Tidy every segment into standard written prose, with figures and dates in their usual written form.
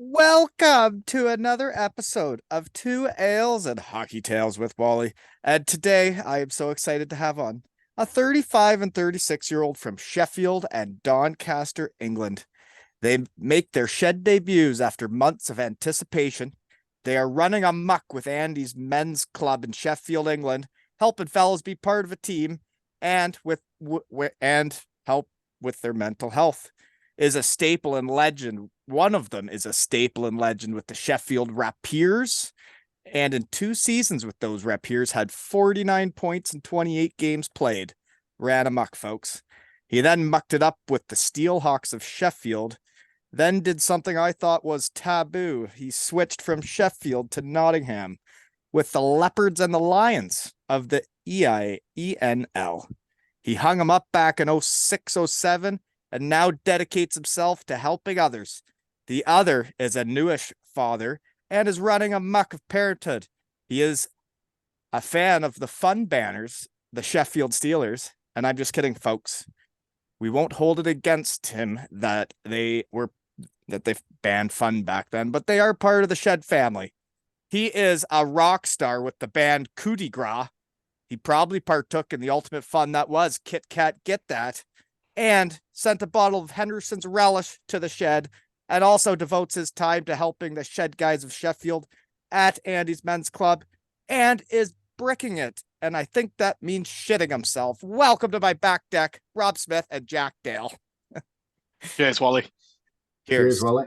Welcome to another episode of Two Ales and Hockey Tales with Wally. And today I am so excited to have on a 35 and 36-year-old from Sheffield and Doncaster, England. They make their shed debuts after months of anticipation. They are running amok with Andy's men's club in Sheffield, England, helping fellows be part of a team and and help with their mental health. Is a staple and legend. One of them is a staple and legend with the Sheffield Rapiers, and in 2 seasons with those Rapiers had 49 points in 28 games played. Ran amok, folks. He then mucked it up with the Steelhawks of Sheffield, then did something I thought was taboo. He switched from Sheffield to Nottingham with the Leopards and the Lions of the ENL. He hung them up back in 06-07 and now dedicates himself to helping others. The other is a newish father and is running amok of parenthood. He is a fan of the fun banners, the Sheffield Steelers, and I'm just kidding, folks. We won't hold it against him that they banned fun back then, but they are part of the Shed family. He is a rock star with the band Coup de Gras. He probably partook in the ultimate fun that was Kit Kat Get That, and sent a bottle of Henderson's Relish to the Shed, and also devotes his time to helping the Shed guys of Sheffield at Andy's Men's Club, and is bricking it. And I think that means shitting himself. Welcome to my back deck, Rob Smith and Jack Dale. Cheers, Wally. Cheers, Cheers. Wally.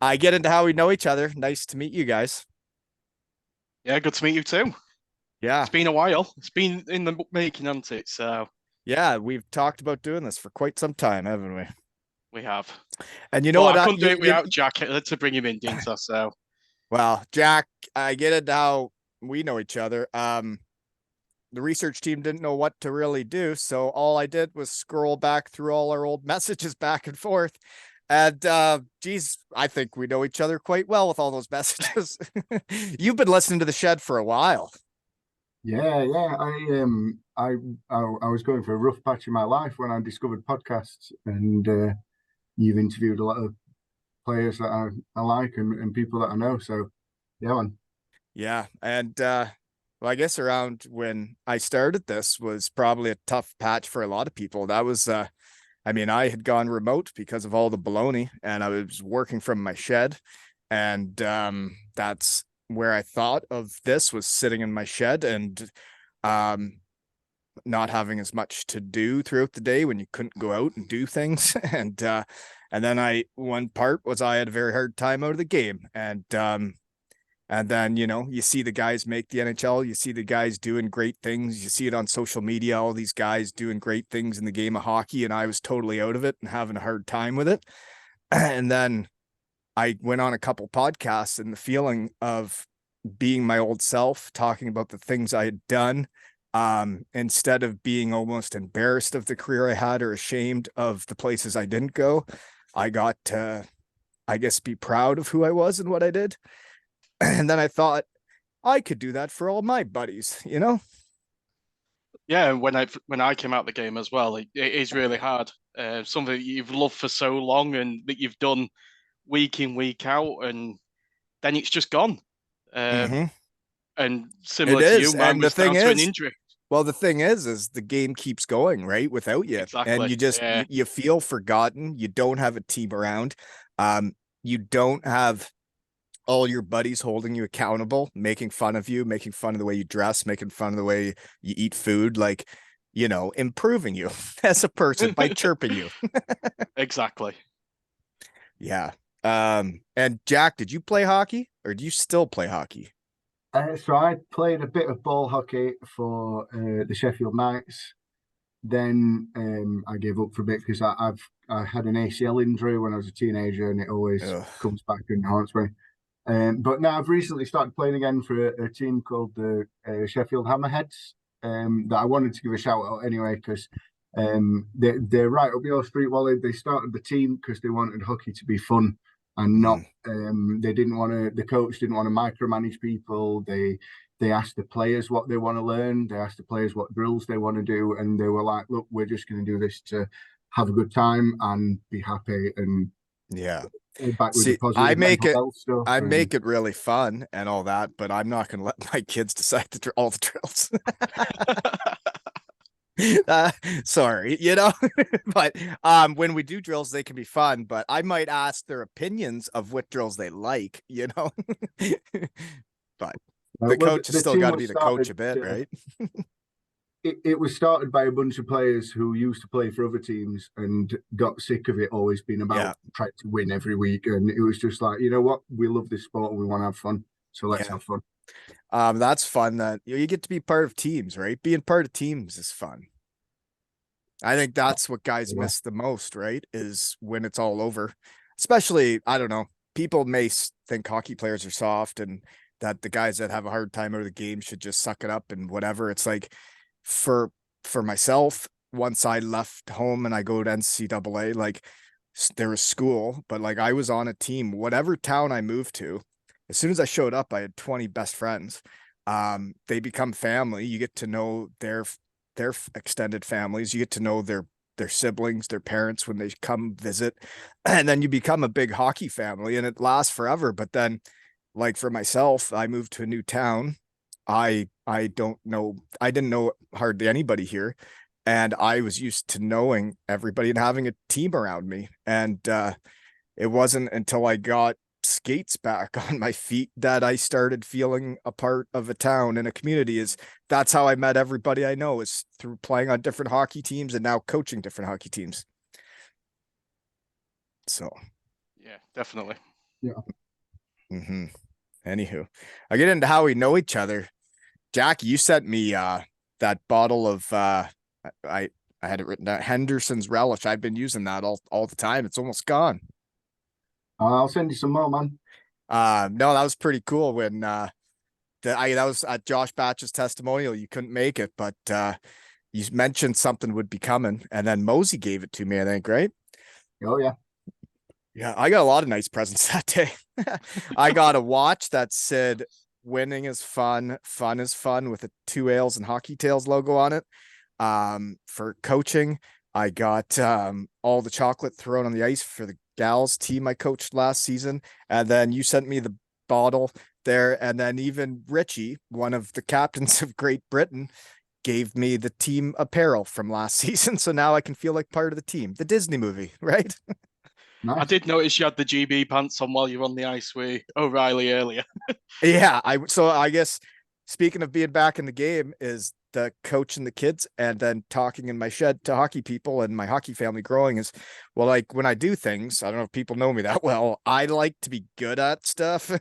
I get into how we know each other. Nice to meet you guys. Yeah, good to meet you too. Yeah. It's been a while. It's been in the making, hasn't it? So Yeah, we've talked about doing this for quite some time, haven't we? we have. And you know what? I couldn't do it without Jack to bring him in, didn't I? So well, Jack, I get it how we know each other. The research team didn't know what to really do, so all I did was scroll back through all our old messages back and forth. And geez, I think we know each other quite well with all those messages. You've been listening to the Shed for a while. Yeah. I was going for a rough patch in my life when I discovered podcasts, and you've interviewed a lot of players that I like and people that I know. So yeah, man. Yeah, and well, I guess around when I started this was probably a tough patch for a lot of people. That was I mean, I had gone remote because of all the baloney, and I was working from my shed, and that's where I thought of this, was sitting in my shed and um not having as much to do throughout the day when you couldn't go out and do things. And then one part was I had a very hard time out of the game, and then, you see the guys make the NHL, you see the guys doing great things, you see it on social media, all these guys doing great things in the game of hockey, and I was totally out of it and having a hard time with it. And then I went on a couple podcasts, and the feeling of being my old self, talking about the things I had done, instead of being almost embarrassed of the career I had or ashamed of the places I didn't go, I got to, I guess, be proud of who I was and what I did. And then I thought I could do that for all my buddies, yeah, when I came out the game as well, it is really hard. Something that you've loved for so long and that you've done week in, week out, and then it's just gone. Mm-hmm. And It similar to you, is. mine And the was thing down to an is, injury. well, the thing is the game keeps going, right? Without you. And Exactly. you just, Yeah. you feel forgotten. You don't have a team around. You don't have all your buddies holding you accountable, making fun of you, making fun of the way you dress, making fun of the way you eat food, like, improving you as a person by chirping you. Exactly. Yeah. And Jack, did you play hockey, or do you still play hockey? So I played a bit of ball hockey for the Sheffield Knights. Then I gave up for a bit because I had an ACL injury when I was a teenager, and it always Ugh. comes back and haunts me. But now I've recently started playing again for a team called the Sheffield Hammerheads. That I wanted to give a shout out anyway because they're right up your street, Wally. They started the team because they wanted hockey to be fun and not. Mm. They didn't want to. The coach didn't want to micromanage people. They asked the players what they want to learn. They asked the players what drills they want to do, and they were like, "Look, we're just going to do this to have a good time and be happy." And Yeah. back with the See, I positive make mental it health stuff. I And make it really fun and all that, but I'm not going to let my kids decide all the drills. Sorry, but when we do drills, they can be fun, but I might ask their opinions of what drills they like, but the well, coach has the still team got to was be the coach started. a bit, right? It was started by a bunch of players who used to play for other teams and got sick of it always being Yeah, about trying to win every week. And it was just like, you know what? We love this sport and we want to have fun. So let's yeah. have fun. That's fun that you get to be part of teams, right? Being part of teams is fun. I think that's what guys Yeah. miss the most, right? Is when it's all over. Especially, I don't know, people may think hockey players are soft and that the guys that have a hard time out of the game should just suck it up and whatever. It's like for for myself, once I left home and I go to NCAA, like there was school, but like I was on a team, whatever town I moved to, as soon as I showed up, I had 20 best friends. They become family. You get to know their extended families. You get to know their siblings, their parents when they come visit, and then you become a big hockey family, and it lasts forever. But then, like for myself, I moved to a new town. I don't know. I didn't know hardly anybody here, and I was used to knowing everybody and having a team around me. And it wasn't until I got skates back on my feet that I started feeling a part of a town and a community. Is That's how I met everybody I know, is through playing on different hockey teams and now coaching different hockey teams. So Yeah, definitely. Yeah. Anywho, I get into how we know each other. Jack, you sent me that bottle of I I had it written down, Henderson's Relish. I've been using that all the time. It's almost gone. I'll send you some more, man. No, that was pretty cool when that was at Josh Batch's testimonial. You couldn't make it, but you mentioned something would be coming, and then Mosey gave it to me, I think, right? Oh, yeah. Yeah, I got a lot of nice presents that day. I got a watch that said winning is fun, fun is fun with a Two Ales and Hockey Tales logo on it. For coaching, I got all the chocolate thrown on the ice for the gals team I coached last season. And then you sent me the bottle there. And then even Richie, one of the captains of Great Britain, gave me the team apparel from last season. So now I can feel like part of the team. The Disney movie, right? I Nice. did notice you had the GB pants on while you were on the ice with O'Reilly earlier. Yeah, I guess speaking of being back in the game is the coaching the kids and then talking in my shed to hockey people and my hockey family growing is, well, like when I do things, I don't know if people know me that well, I like to be good at stuff.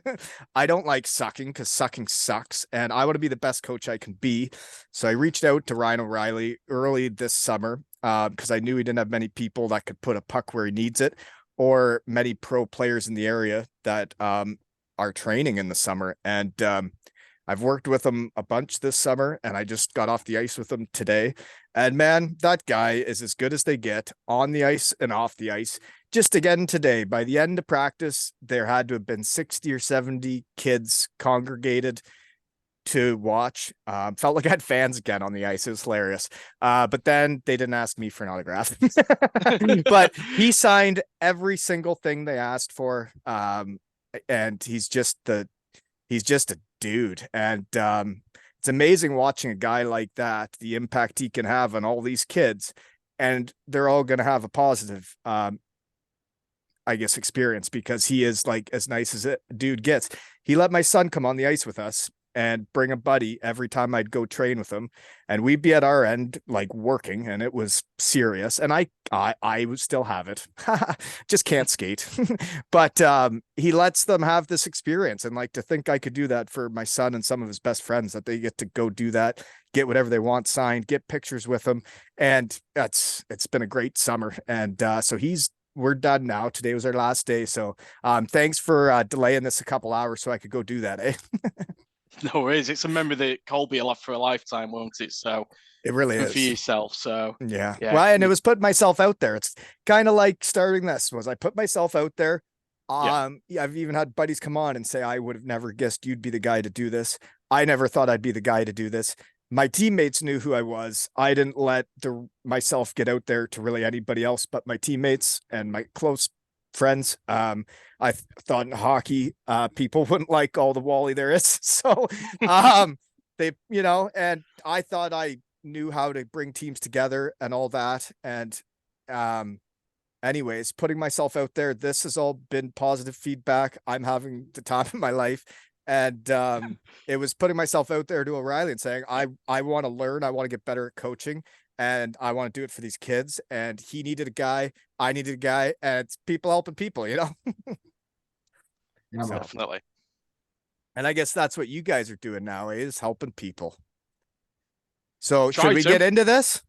I don't like sucking because sucking sucks and I want to be the best coach I can be. So I reached out to Ryan O'Reilly early this summer because I knew he didn't have many people that could put a puck where he needs it or many pro players in the area that are training in the summer. And I've worked with him a bunch this summer and I just got off the ice with him today. And man, that guy is as good as they get on the ice and off the ice. Just again today, by the end of practice, there had to have been 60 or 70 kids congregated to watch. Felt like I had fans again on the ice. It was hilarious. But then they didn't ask me for an autograph. But he signed every single thing they asked for. And he's just a dude. And it's amazing watching a guy like that, the impact he can have on all these kids, and they're all going to have a positive, I guess, experience because he is like as nice as a dude gets. He let my son come on the ice with us and bring a buddy every time I'd go train with him, and we'd be at our end like working, and it was serious. And I would still have it, just can't skate. But he lets them have this experience, and like to think I could do that for my son and some of his best friends, that they get to go do that, get whatever they want signed, get pictures with him, and it's been a great summer. And so we're done now. Today was our last day. So thanks for delaying this a couple hours so I could go do that. Eh? No worries. It's a memory that Colby will have for a lifetime, won't it? So It really good for is. yourself. So Yeah. yeah, Well, and it was putting myself out there. It's kind of like starting this was I put myself out there. Yeah, I've even had buddies come on and say, I would have never guessed you'd be the guy to do this. I never thought I'd be the guy to do this. My teammates knew who I was. I didn't let myself get out there to really anybody else but my teammates and my close friends. I thought in hockey, people wouldn't like all the Wally there is. So they, and I thought I knew how to bring teams together and all that. And anyways, putting myself out there, this has all been positive feedback. I'm having the time of my life. And it was putting myself out there to O'Reilly and saying, I want to learn, I want to get better at coaching, and I want to do it for these kids. And he needed a guy, I needed a guy, and it's people helping people, Yeah, So, Definitely. and I guess that's what you guys are doing now, is helping people. So Try should we to. get into this?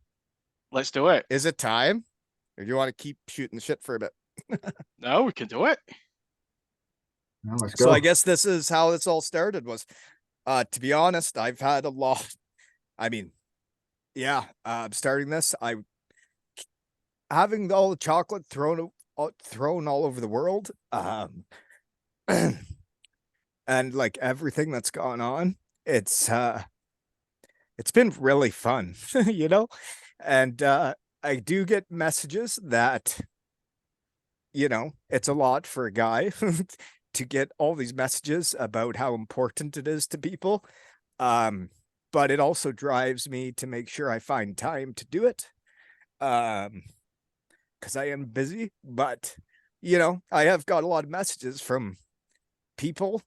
Let's do it. Is it time? Or do you want to keep shooting the shit for a bit? No, we can do it. let's So go. I guess this is how this all started was, to be honest, I've had a lot. I mean, yeah, starting this, I having all the chocolate thrown all over the world, and like everything that's gone on, it's been really fun, and I do get messages that, it's a lot for a guy to get all these messages about how important it is to people. But it also drives me to make sure I find time to do it. Because I am busy, but I have got a lot of messages from people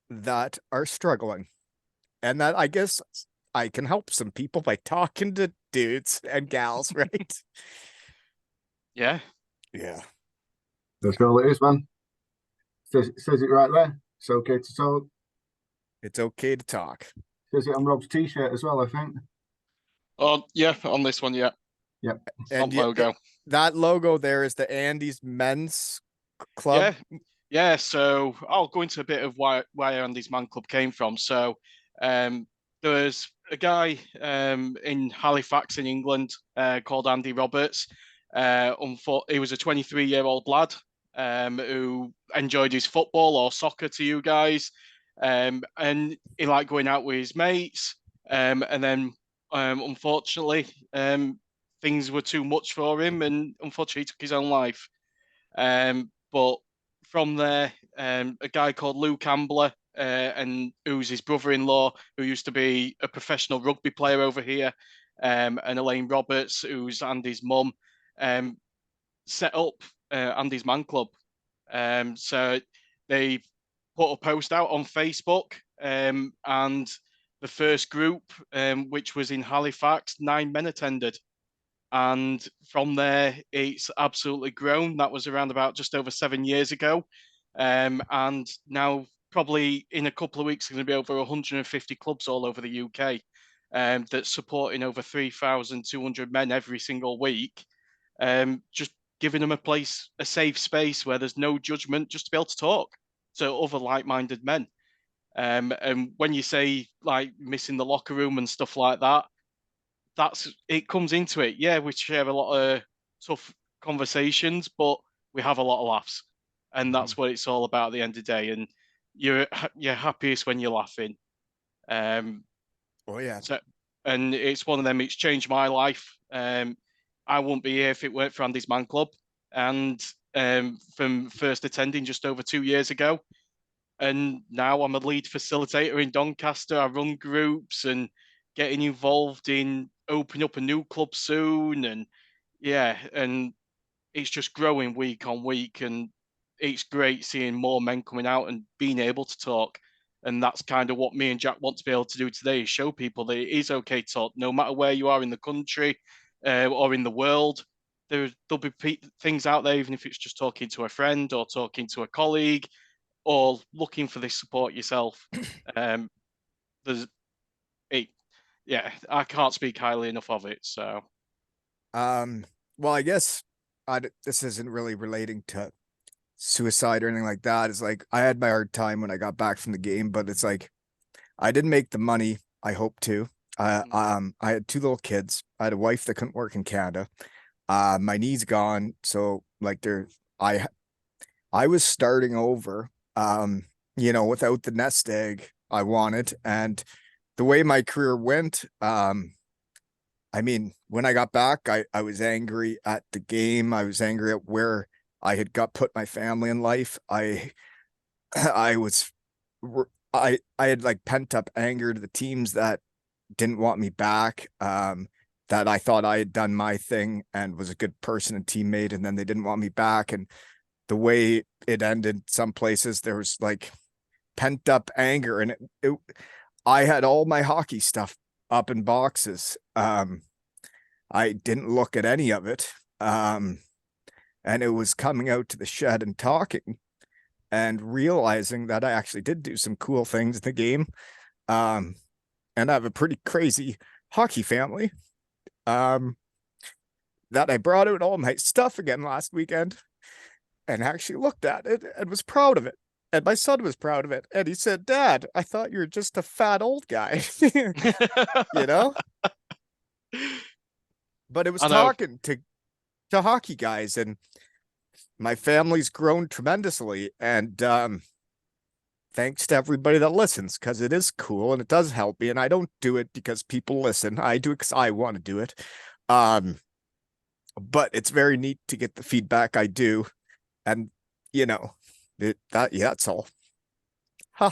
that are struggling, and that I guess I can help some people by talking to dudes and gals, right? Yeah. Yeah. That's all it is, man. Says it right there. It's okay to talk. It's okay to talk. Says it on Rob's t-shirt as well, I think. Oh, yeah, on this one, yeah. Yep. And Logo. That logo there is the Andy's Men's Club. Yeah. So I'll go into a bit of where Andy's Man Club came from. So there's a guy in Halifax in England called Andy Roberts. He was a 23-year-old lad who enjoyed his football or soccer to you guys. And he liked going out with his mates. And then unfortunately, things were too much for him, and unfortunately, he took his own life. But from there, a guy called Luke Ambler, and who's his brother-in-law, who used to be a professional rugby player over here, and Elaine Roberts, who's Andy's mum, set up Andy's Man Club. So they put a post out on Facebook, and the first group, which was in Halifax, 9 men attended. And from there, it's absolutely grown. That was around about just over 7 years ago. And now, probably in a couple of weeks, there's going to be over 150 clubs all over the UK that's supporting over 3,200 men every single week. Just giving them a safe space where there's no judgment, just to be able to talk to other like-minded men. And when you say like missing the locker room and stuff like that, it comes into it. Yeah, we share a lot of tough conversations, but we have a lot of laughs, and that's what it's all about at the end of the day. And you're happiest when you're laughing. Oh yeah. So, and it's one of them. It's changed my life. I wouldn't be here if it weren't for Andy's Man Club, and from first attending just over 2 years ago, and now I'm a lead facilitator in Doncaster. I run groups and getting involved in opening up a new club soon, and and it's just growing week on week, and it's great seeing more men coming out and being able to talk. And that's kind of what me and Jack want to be able to do today, is show people that it is okay to talk, no matter where you are in the country or in the world. There'll be things out there, even if it's just talking to a friend or talking to a colleague or looking for this support yourself. There's it, I can't speak highly enough of it. So, well, I guess this isn't really relating to suicide or anything like that. It's like I had my hard time when I got back from the game, but it's like I didn't make the money I hoped to. I had 2 little kids. I had a wife that couldn't work in Canada. My knee's gone, so like I was starting over, without the nest egg I wanted. And the way my career went, I mean, when I got back, I was angry at the game. I was angry at where I had got put my family in life. I was I had like pent up anger to the teams that didn't want me back. That I thought I had done my thing and was a good person and teammate, and then they didn't want me back. And the way it ended, some places there was like pent up anger, and I had all my hockey stuff up in boxes. I didn't look at any of it. And it was coming out to the shed and talking and realizing that I actually did do some cool things in the game. And I have a pretty crazy hockey family. That I brought out all my stuff again last weekend and actually looked at it and was proud of it. And my son was proud of it. And he said, Dad, I thought you were just a fat old guy, you know? But it was I know. talking to hockey guys, and my family's grown tremendously. And thanks to everybody that listens, because it is cool and it does help me. And I don't do it because people listen. I do it because I want to do it. But it's very neat to get the feedback I do. And, that's all. Huh.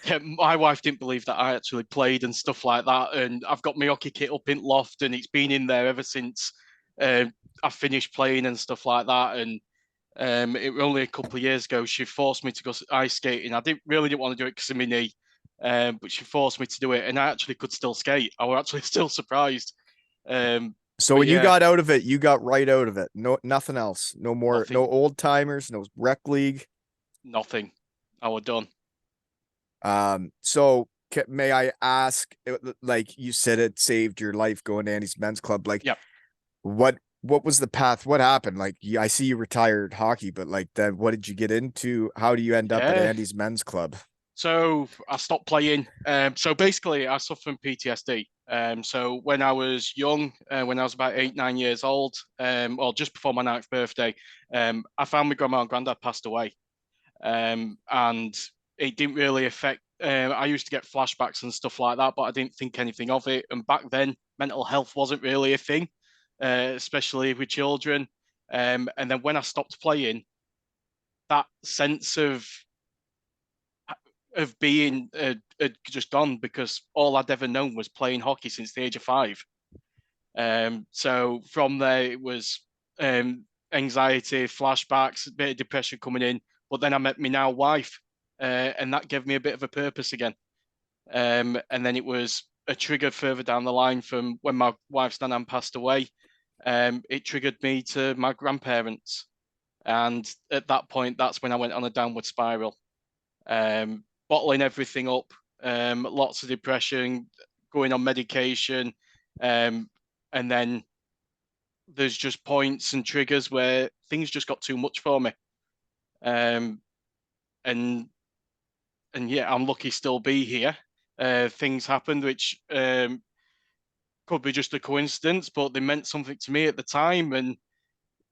Yeah, my wife didn't believe that I actually played and stuff like that. And I've got my hockey kit up in loft, and it's been in there ever since I finished playing and stuff like that. And it was only a couple of years ago she forced me to go ice skating. I didn't want to do it because of my knee, but she forced me to do it, and I actually could still skate. I was actually still surprised. So But when you yeah, got out of it, you got right out of it. No, nothing else. No more, nothing, no old timers, no rec league. nothing. I was done. So may I ask, like you said, it saved your life going to Andy's men's club. Like, Yeah. what was the path? What happened? Like, I see you retired hockey, but like, then what did you get into? How do you end up at Yeah. Andy's men's club? So I stopped playing. So basically, I suffer from PTSD. So when I was young, when I was about 8, 9 years old, well, just before my 9th birthday, I found my grandma and granddad passed away. And it didn't really affect. I used to get flashbacks and stuff like that, but I didn't think anything of it. And back then, mental health wasn't really a thing, especially with children. And then when I stopped playing, that sense of being had just gone because all I'd ever known was playing hockey since the age of 5. So from there, it was anxiety, flashbacks, a bit of depression coming in. But then I met my now wife, and that gave me a bit of a purpose again. And then it was a trigger further down the line from when my wife's nan passed away. It triggered me to my grandparents. And at that point, that's when I went on a downward spiral, bottling everything up, lots of depression, going on medication. And then there's just points and triggers where things just got too much for me. And yeah, I'm lucky still be here. Things happened which could be just a coincidence, but they meant something to me at the time. And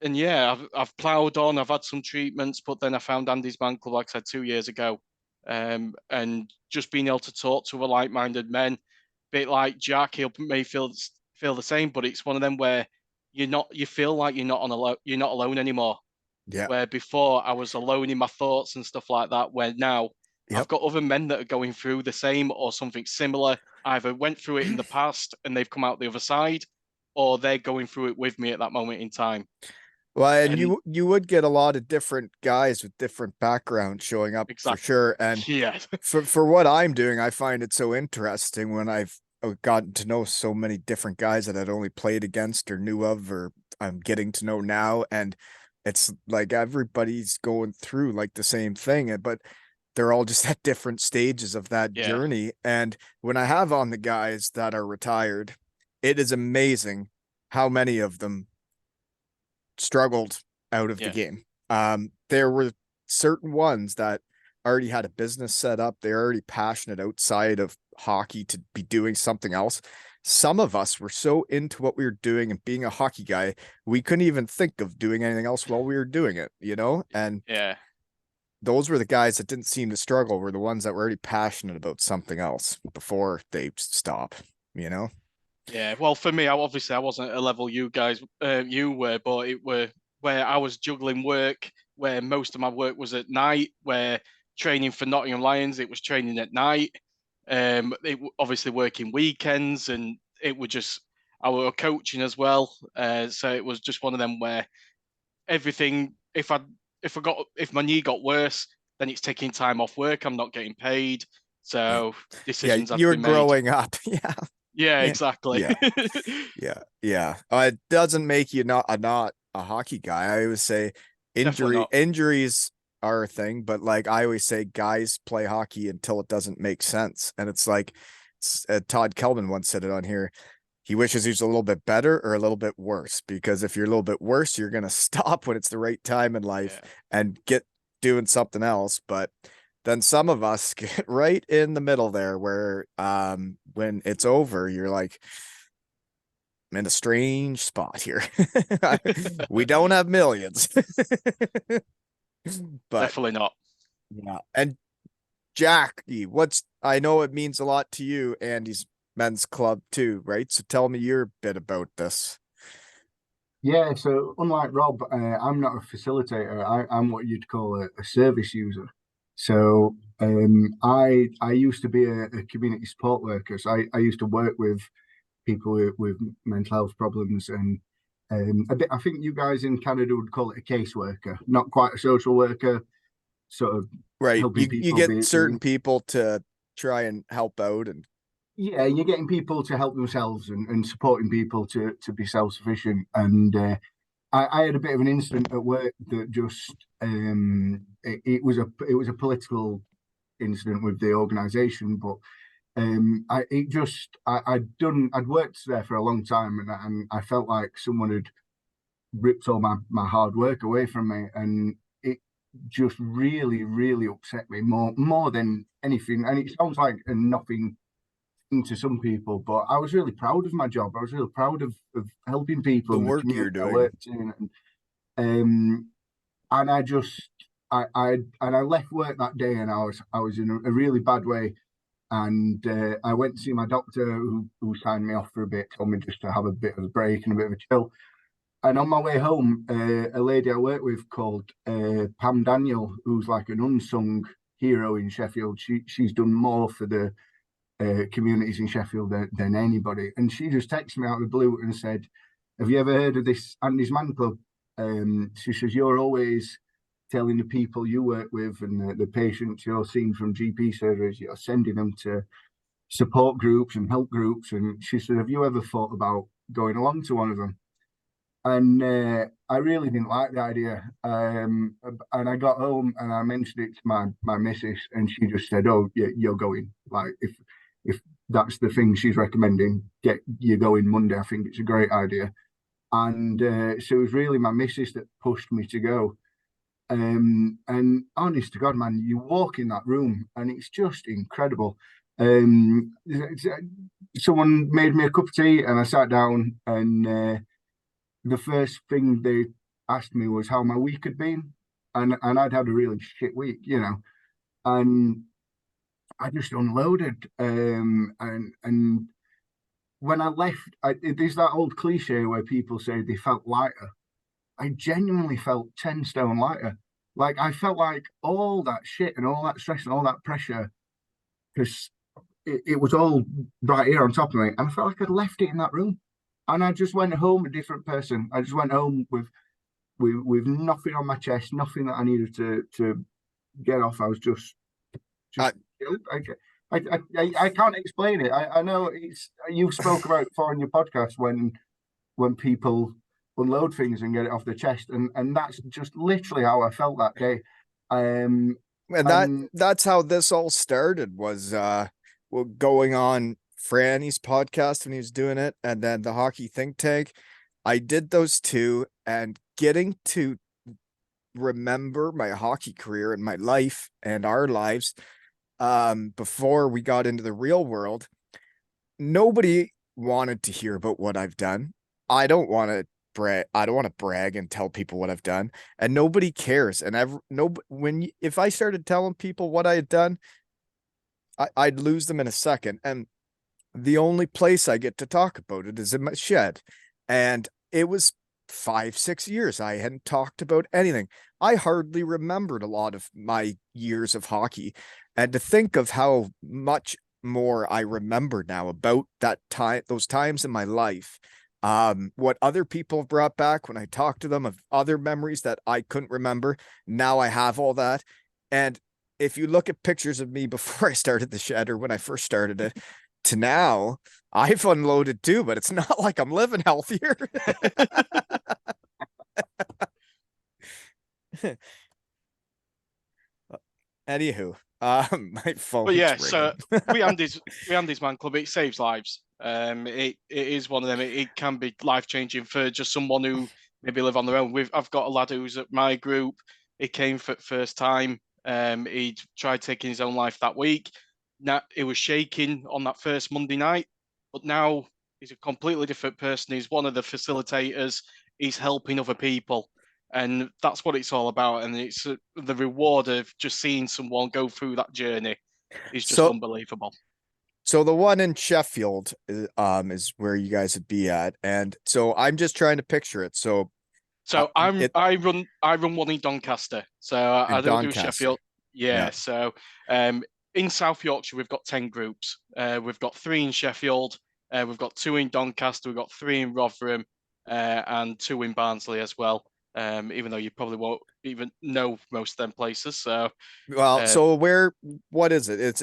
yeah, I've ploughed on. I've had some treatments, but then I found Andy's Man Club, like I said, 2 years ago. And just being able to talk to a like-minded men, a bit like Jack, he may feel the same, but it's one of them where you feel like you're not alone anymore. Yeah. Where before I was alone in my thoughts and stuff like that, where now I've Yep. got other men that are going through the same or something similar. Either went through it in the past and they've come out the other side, or they're going through it with me at that moment in time. Well, and And you would get a lot of different guys with different backgrounds showing up for exactly, sure. And yeah, for what I'm doing, I find it so interesting when I've gotten to know so many different guys that I'd only played against or knew of, or I'm getting to know now. And it's like everybody's going through like the same thing, but they're all just at different stages of that yeah, journey. And when I have on the guys that are retired, it is amazing how many of them struggled out of the yeah, game. There were certain ones that already had a business set up. They're already passionate outside of hockey to be doing something else. Some of us were so into what we were doing and being a hockey guy, we couldn't even think of doing anything else while we were doing it, And yeah. those were the guys that didn't seem to struggle, were the ones that were already passionate about something else before they Yeah, well, for me, I wasn't at a level you guys you were, but it were where I was juggling work, where most of my work was at night, where training for Nottingham Lions, it was training at night. Obviously working weekends, and it was just I were coaching as well. So it was just one of them where everything. If my knee got worse, then it's taking time off work. I'm not getting paid, so Yeah, decisions had to you're be made. growing up. Yeah. Yeah, Yeah. exactly. Yeah. Yeah. It doesn't make you not a hockey guy. I always say Definitely not. injuries are a thing, but like I always say, guys play hockey until it doesn't make sense. And it's like Todd Kelman once said it on here. He wishes he was a little bit better or a little bit worse, because if you're a little bit worse, you're gonna stop when it's the right time in life Yeah. and get doing something else. But then some of us get right in the middle there where when it's over, you're like, I'm in a strange spot here. We don't have millions. But Definitely not. yeah. And Jack, I know it means a lot to you, Andy's men's club too, right? So tell me your bit about this. Yeah, so unlike Rob, I'm not a facilitator. I'm what you'd call a service user. So I used to be a community support worker. So I used to work with people with mental health problems, and a bit. I think you guys in Canada would call it a caseworker, not quite a social worker, sort of Right. helping You people get be certain people to try and help out, and yeah, you're getting people to help themselves and supporting people to be self-sufficient. And I had a bit of an incident at work that just it was a political incident with the organisation, but I'd worked there for a long time, and I felt like someone had ripped all my hard work away from me, and it just really upset me more than anything. And it sounds like a nothing to some people, but I was really proud of my job. I was really proud of helping people the in the work you're community I doing. worked in, and I just I left work that day, and I was in a really bad way, and I went to see my doctor, who signed me off for a bit, told me just to have a bit of a break and a bit of a chill. And on my way home, a lady I work with called Pam Daniel, who's like an unsung hero in Sheffield. She's done more for the communities in Sheffield than anybody. And she just texted me out of the blue and said, "Have you ever heard of this Andy's Man Club?" She says, "You're always telling the people you work with and the patients you're seeing from GP surgeries, you're sending them to support groups and help groups." And she said, "Have you ever thought about going along to one of them?" And I really didn't like the idea. And I got home and I mentioned it to my missus, and she just said, "Oh, yeah, you're going. Like if that's the thing she's recommending, get you going Monday. I think it's a great idea." And so it was really my missus that pushed me to go. And honest to God, man, you walk in that room and it's just incredible. Someone made me a cup of tea and I sat down, and the first thing they asked me was how my week had been, and I'd had a really shit week, and I just unloaded. And when I left, there's that old cliche where people say they felt lighter. I genuinely felt 10 stone lighter. Like I felt like all that shit and all that stress and all that pressure, because it was all right here on top of me, and I felt like I'd left it in that room. And I just went home a different person. I just went home with nothing on my chest, nothing that I needed to get off. I was just I, I can't explain it. I know you've spoke about it before on your podcast when people unload things and get it off their chest, and that's just literally how I felt that day. and And that's how this all started, was going on Franny's podcast when he was doing it, and then the hockey think tank. I did those two, and getting to remember my hockey career and my life and our lives before we got into the real world. Nobody wanted to hear about what I've done. I don't want to brag and tell people what I've done, and nobody cares. And if I started telling people what I had done, I'd lose them in a second. And the only place I get to talk about it is in my shed. And it was 5-6 years I hadn't talked about anything. I hardly remembered a lot of my years of hockey, and to think of how much more I remember now about that time, those times in my life, what other people have brought back when I talk to them of other memories that I couldn't remember. Now I have all that. And if you look at pictures of me before I started the shed or when I first started it to now, I've unloaded too, but it's not like I'm living healthier. Anywho, my But phone's yeah, so ringing. we Andy's Man Club, it saves lives. It is one of them. It can be life changing for just someone who maybe live on their own. I've got a lad who's at my group. He came for first time. He tried taking his own life that week. Now he was shaking on that first Monday night, but now he's a completely different person. He's one of the facilitators. He's helping other people, and that's what it's all about. And it's the reward of just seeing someone go through that journey is just So, unbelievable. so the one in Sheffield is where you guys would be at, and so I'm just trying to picture it. So, So it I run one in Doncaster. So I in don't do Doncaster, Sheffield. Yeah. yeah. So in South Yorkshire we've got 10 groups. We've got 3 in Sheffield. We've got 2 in Doncaster. We've got 3 in Rotherham, and 2 in Barnsley as well. Even though you probably won't even know most of them places. So Well, uh, so what is it? It's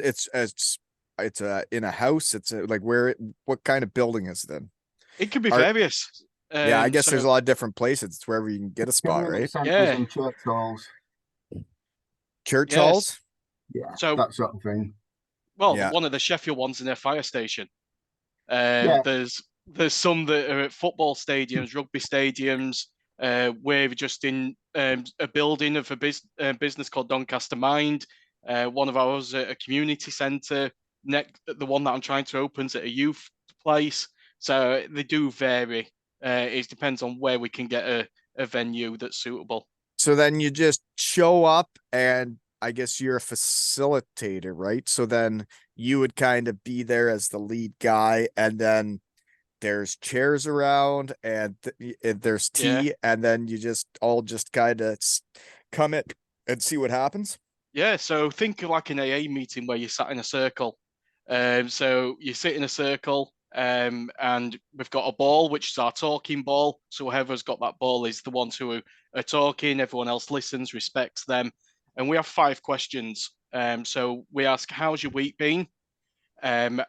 in a house. It's like what kind of building is it in? it could be Are various. Yeah, I guess there's So a lot of different places. It's wherever you can get a spot, Community right? centres yeah. and church halls. Church Yes. halls. Yeah, So that sort of thing. well, Yeah. one of the Sheffield ones in their fire station. Yeah, There's some that are at football stadiums, rugby stadiums. We're just in a building of a business called Doncaster Mind. One of ours at a community centre. The one that I'm trying to open is at a youth place. So they do vary. It depends on where we can get a venue that's suitable. So then you just show up and I guess you're a facilitator, right? So then you would kind of be there as the lead guy, and then there's chairs around and there's Yeah. tea, and then you just kind of come in and see what happens. Yeah, so think of like an AA meeting where you sat in a circle. So you sit in a circle, and we've got a ball, which is our talking ball. So whoever's got that ball is the ones who are talking. Everyone else listens, respects them, and we have 5 questions. So we ask, "How's your week been?" And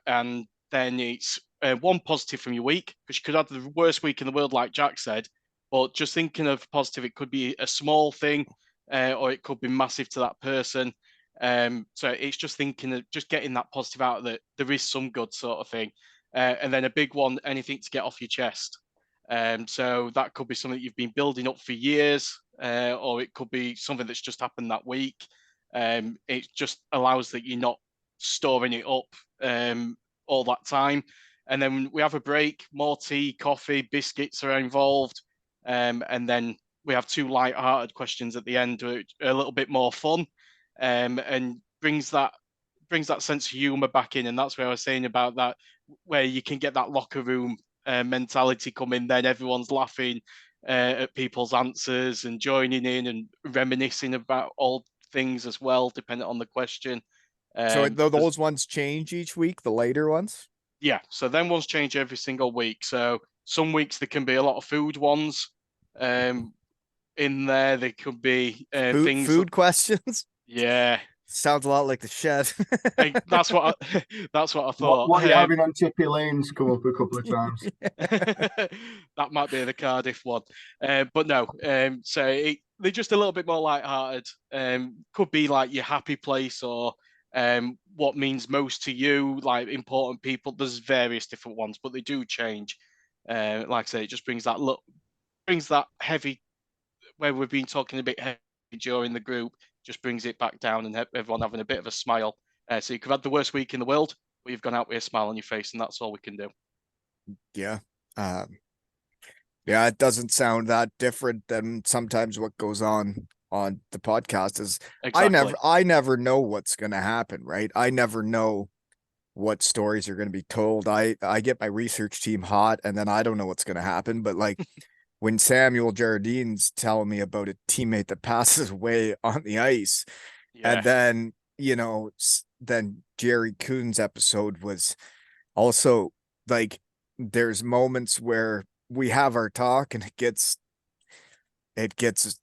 then it's one positive from your week, because you could have the worst week in the world, like Jack said. But just thinking of positive, it could be a small thing, or it could be massive to that person. So it's just thinking of just getting that positive out that there is some good sort of thing. And then a big one, anything to get off your chest. So that could be something you've been building up for years, or it could be something that's just happened that week. It just allows that you're not storing it up all that time. And then we have a break, more tea, coffee, biscuits are involved. And then we have 2 light-hearted questions at the end, which are a little bit more fun, and brings that sense of humour back in. And that's where I was saying about that, where you can get that locker room mentality coming. Then everyone's laughing at people's answers and joining in and reminiscing about old things as well, depending on the question. So There's those ones change each week, the later ones. Yeah, so then ones change every single week. So some weeks there can be a lot of food ones um, in there. There could be things. Food questions. Yeah, Sounds a lot like the shed. and that's what I thought. what you're having on Chippy Lane's come up a couple of times. That might be the Cardiff one, but no. They're just a little bit more light-hearted. Could be like your happy place, or what means most to you, like important people. There's various different ones, but they do change. Like I say, it just brings that heavy, where we've been talking a bit heavy during the group, just brings it back down, and everyone having a bit of a smile. So you could have the worst week in the world, but you've gone out with a smile on your face, and that's all we can do. Yeah. Yeah, it doesn't sound that different than sometimes what goes on the podcast is Exactly. I never know what's going to happen, right? I never know what stories are going to be told. I get my research team hot and then I don't know what's going to happen, but like when Samuel Jardine's telling me about a teammate that passes away on the ice. And Yeah. then, then Jerry Coon's episode was also like, there's moments where we have our talk and it gets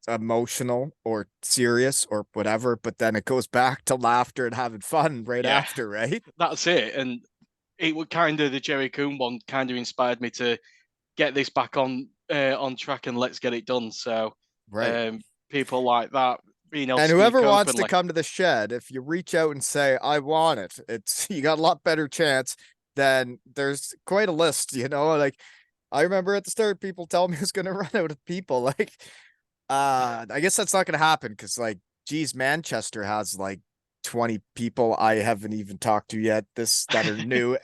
emotional or serious or whatever, but then it goes back to laughter and having fun right Yeah. after, right? That's it. And it would kind of, the Jerry Coon one kind of inspired me to get this back on track and let's get it done. So Right. people like that being able to And speak whoever wants to openly. come to the shed, if you reach out and say, I want it, it's you got a lot better chance than there's quite a list, like I remember at the start people telling me I was gonna run out of people. Like I guess that's not gonna happen because like geez, Manchester has like 20 people I haven't even talked to yet, this that are new.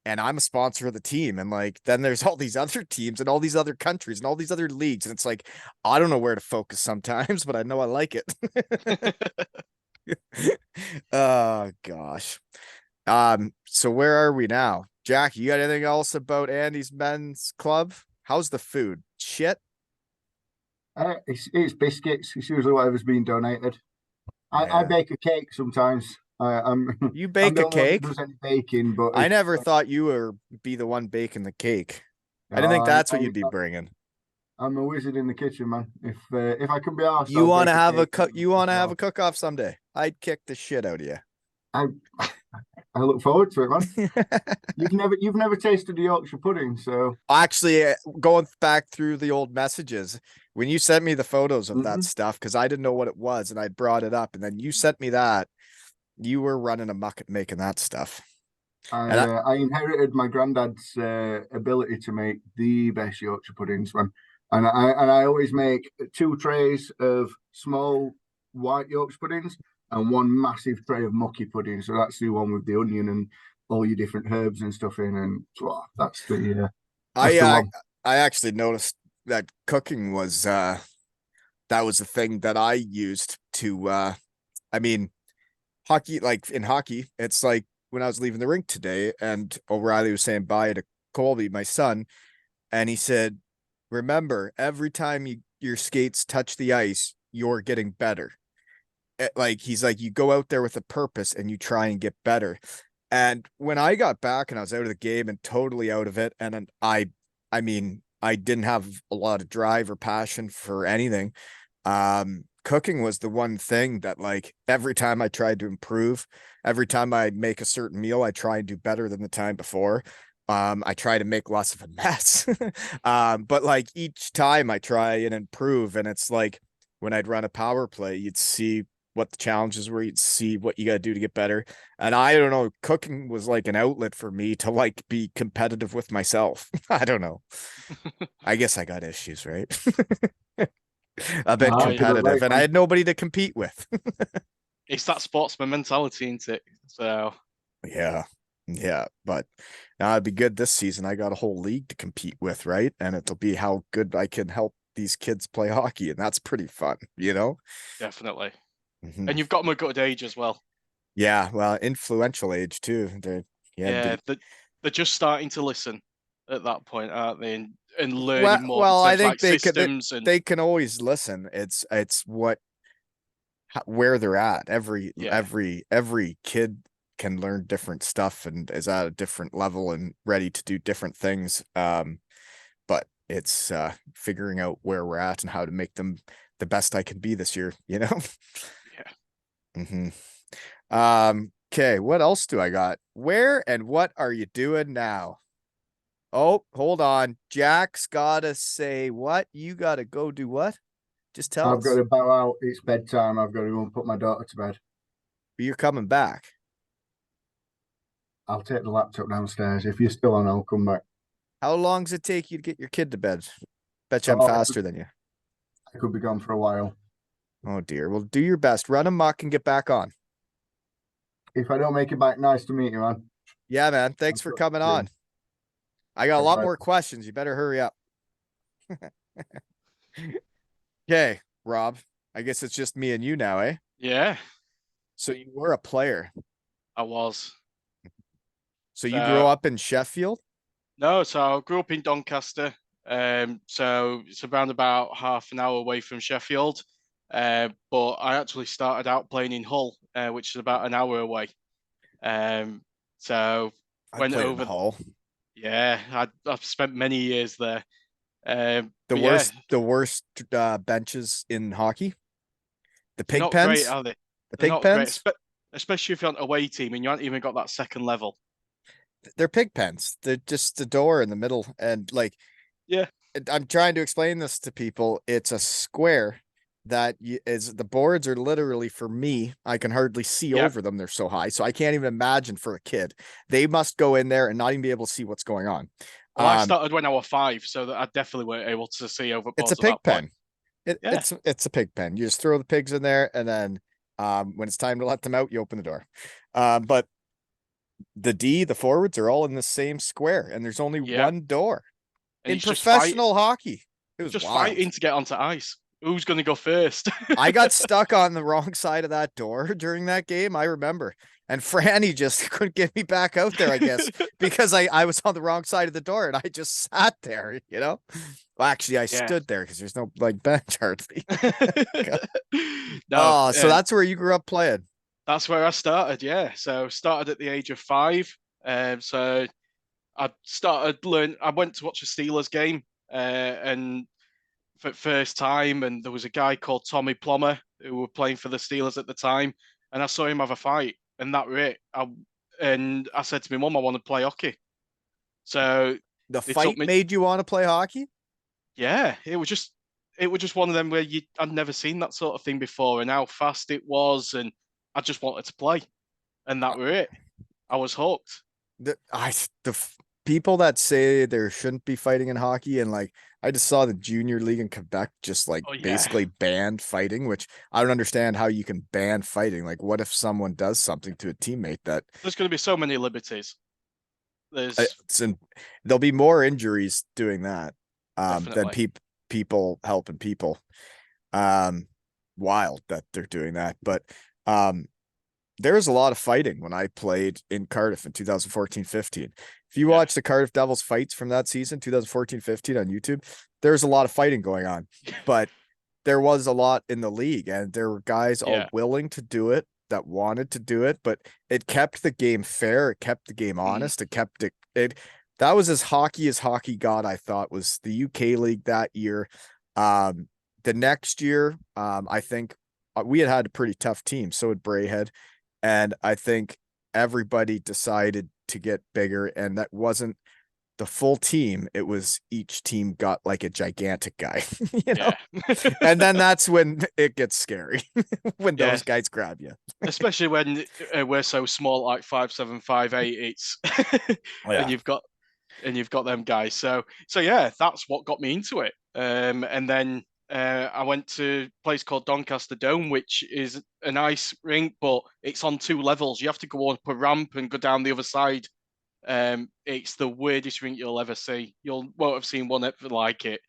And I'm a sponsor of the team. And like, then there's all these other teams and all these other countries and all these other leagues. And it's like, I don't know where to focus sometimes, but I know I like it. Oh gosh. So where are we now? Jack, you got anything else about Andy's men's club? How's the food? Shit. It's biscuits. It's usually whatever's being donated. I Yeah. bake a cake sometimes. I'm You I'm bake the a only one that cake? does any baking, but I never thought you would be the one baking the cake. I didn't think I, that's what you'd be bringing. I'm a wizard in the kitchen, man. If I can be asked, You I'll want to bake a have a cake. cook? You want to have a cook-off someday? I'd kick the shit out of you. I I look forward to it, man. You've never tasted the Yorkshire pudding, so Actually, going back through the old messages, when you sent me the photos of that mhm. stuff, because I didn't know what it was, and I brought it up, and then you sent me that, you were running amok at making that stuff. I And I inherited my granddad's ability to make the best Yorkshire puddings, man. And I always make 2 trays of small white Yorkshire puddings and one massive tray of mucky pudding. So that's the one with the onion and all your different herbs and stuff in, and that's I, the uh, one. I actually noticed that cooking was that was the thing that I used to. I mean, hockey, like in hockey, it's like when I was leaving the rink today, and O'Reilly was saying bye to Colby, my son, and he said, "Remember, every time your skates touch the ice, you're getting better." Like he's like, you go out there with a purpose and you try and get better. And when I got back and I was out of the game and totally out of it, and I mean, I didn't have a lot of drive or passion for anything. Cooking was the one thing that like every time I tried to improve, every time I make a certain meal, I try and do better than the time before. I try to make less of a mess. But like each time I try and improve, and it's like when I'd run a power play, you'd see what the challenges were, you'd see what you got to do to get better. And I don't know, cooking was like an outlet for me to like be competitive with myself. I don't know. I guess I got issues, right? A bit You're Oh, yeah. absolutely competitive, right, and I man. had nobody to compete with. It's that sportsman mentality, isn't it? So Yeah. Yeah. But now it'd be good this season. I got a whole league to compete with, right? And it'll be how good I can help these kids play hockey. And that's pretty fun, you know? definitely. Mhm. And you've got them a good age as well. Yeah. Well, influential age too. Yeah. Yeah, they're just starting to listen at that point, aren't they? And Well, learning more in well, I terms of think like they could, systems and they can always listen. It's where they're at. yeah, Every kid can learn different stuff and is at a different level and ready to do different things. But it's figuring out where we're at and how to make them the best I can be this year, you know? yeah. hmm okay, what else do I got? Where and what are you doing now? Oh, hold on. Jack's gotta say what? You gotta go do what? Just tell I've got us. to bow out. It's bedtime. I've got to go and put my daughter to bed. You're coming back. I'll take the laptop downstairs. If you're still on, I'll come back. How long does it take you to get your kid to bed? Bet you I'm Oh, faster than you. I could be gone for a while. Oh dear. Well, do your best. Run amok and get back on. If I don't make it back, nice to meet you, man. Yeah, man. Thanks I've for got coming to. on. I got a lot Bye. more questions. You better hurry up. Okay, Rob. I guess it's just me and you now, eh? Yeah, So you were a player. I was. So you grew So up in Sheffield? no, so I grew up in Doncaster. So it's around about half an hour away from Sheffield. But I actually started out playing in Hull, which is about an hour away. So I went played in over. Hull. Yeah, I've spent many years there. The But yeah, worst benches in hockey. The they're pig not great, pens. are they? The They're pig not great, pens. especially if you're on an away team and you haven't even got that second level. They're pig pens. They're just the door in the middle, and like Yeah. I'm trying to explain this to people. It's a square that is the boards are literally for me. I can hardly see Yep. over them. They're so high. So I can't even imagine for a kid. They must go in there and not even be able to see what's going on. Well, I started when I was 5, so that I definitely weren't able to see over It's a boards at pig that point. pen. Yeah. It's a pig pen. You just throw the pigs in there, and then when it's time to let them out, you open the door. But the forwards are all in the same square, and there's only Yeah. one door And in it's just fight, professional hockey. It was just wild. fighting to get onto ice. Who's going to go first? I got stuck on the wrong side of that door during that game. I remember. And Franny just couldn't get me back out there, I guess, because I was on the wrong side of the door and I just sat there, you know? Well, actually, I Yeah. stood there because there's no like bench hardly. No, Oh, so that's where you grew up playing. that's where I started. Yeah, so started at the age of 5. So I started learn. I went to watch a Steelers game, and for first time, and there was a guy called Tommy Plummer who were playing for the Steelers at the time, and I saw him have a fight, and that was it. And I said to my mum, I want to play hockey. So The they took fight me. made you want to play hockey? Yeah, it was just one of them where I'd never seen that sort of thing before, and how fast it was, and I just wanted to play, and that was it. I was hooked. The people that say there shouldn't be fighting in hockey, and like I just saw the junior league in Quebec just like Oh yeah, basically banned fighting, which I don't understand how you can ban fighting. Like, what if someone does something to a teammate that there's going to be so many liberties. There's it's in, there'll be more injuries doing that than definitely. people helping people. Um, Wild that they're doing that, but um, there was a lot of fighting when I played in Cardiff in 2014-15. If you Yeah. watch the Cardiff Devils fights from that season, 2014-15 on YouTube, there's a lot of fighting going on, but there was a lot in the league and there were guys all Yeah. willing to do it that wanted to do it, but it kept the game fair. It kept the game honest. It kept it. That was as hockey got, I thought, was the UK league that year. The next year, I think we had a pretty tough team. So had Brayhead. And I think everybody decided to get bigger, and that wasn't the full team. It was each team got like a gigantic guy, you know? Yeah. And then that's when it gets scary when Yeah. those guys grab you. Especially when we're so small, like 5'7", 5'8", it's Oh, yeah. and you've got them guys. So yeah, that's what got me into it. And then I went to a place called Doncaster Dome, which is a nice rink, but it's on 2 levels. You have to go up a ramp and go down the other side. It's the weirdest rink you'll ever see. You won't have seen one ever like it.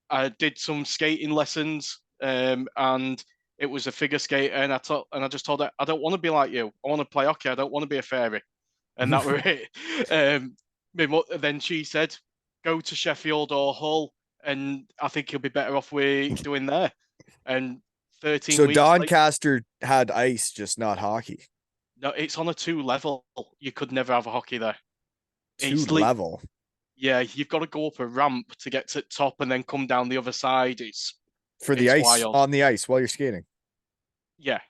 I did some skating lessons, and it was a figure skater, and I just told her, I don't want to be like you. I want to play hockey. I don't want to be a fairy, and that was it. Then she said, go to Sheffield or Hull, and I think you'll be better off with doing there. And 13 So weeks later, Doncaster had ice, just not hockey. no, it's on a 2 level. You could never have a hockey there. Two It's like, level. yeah, you've got to go up a ramp to get to the top and then come down the other side. For the It's ice, wild. on the ice while you're skating. Yeah.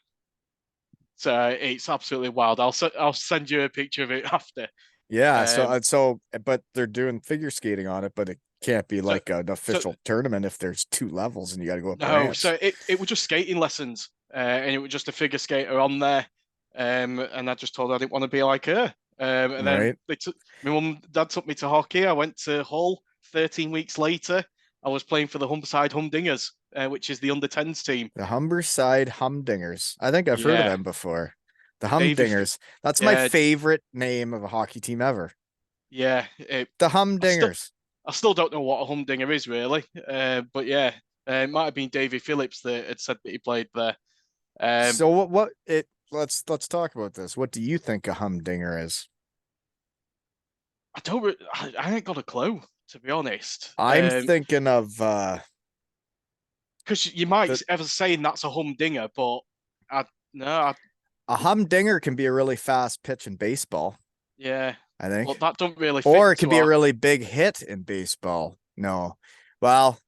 So it's absolutely wild. I'll send you a picture of it after. Yeah, Um, but they're doing figure skating on it, but it can't be so like an so official tournament if there's 2 levels and you got to go up no, ramps. so it was just skating lessons, and it was just a figure skater on there. And I just told her I didn't want to be like her. And then Right. my mum and dad took me to hockey. I went to Hull. 13 weeks later, I was playing for the Humberside Humdingers, which is the under-10s team. The Humberside Humdingers. I think I've heard of Yeah, them before. The Davy. Humdingers. That's my Yeah, favorite name of a hockey team ever. yeah. The I still, Humdingers. I still don't know what a humdinger is really, but yeah, it might have been Davy Phillips that had said that he played there. Um, So what it let's talk about this. What do you think a humdinger is? I don't. I ain't got a clue. to be honest. I'm thinking of Because you might the ever saying that's a humdinger, but no, I, a humdinger can be a really fast pitch in baseball, yeah, I think. but that don't really Or fit it could to be a our really big hit in baseball. No. Well,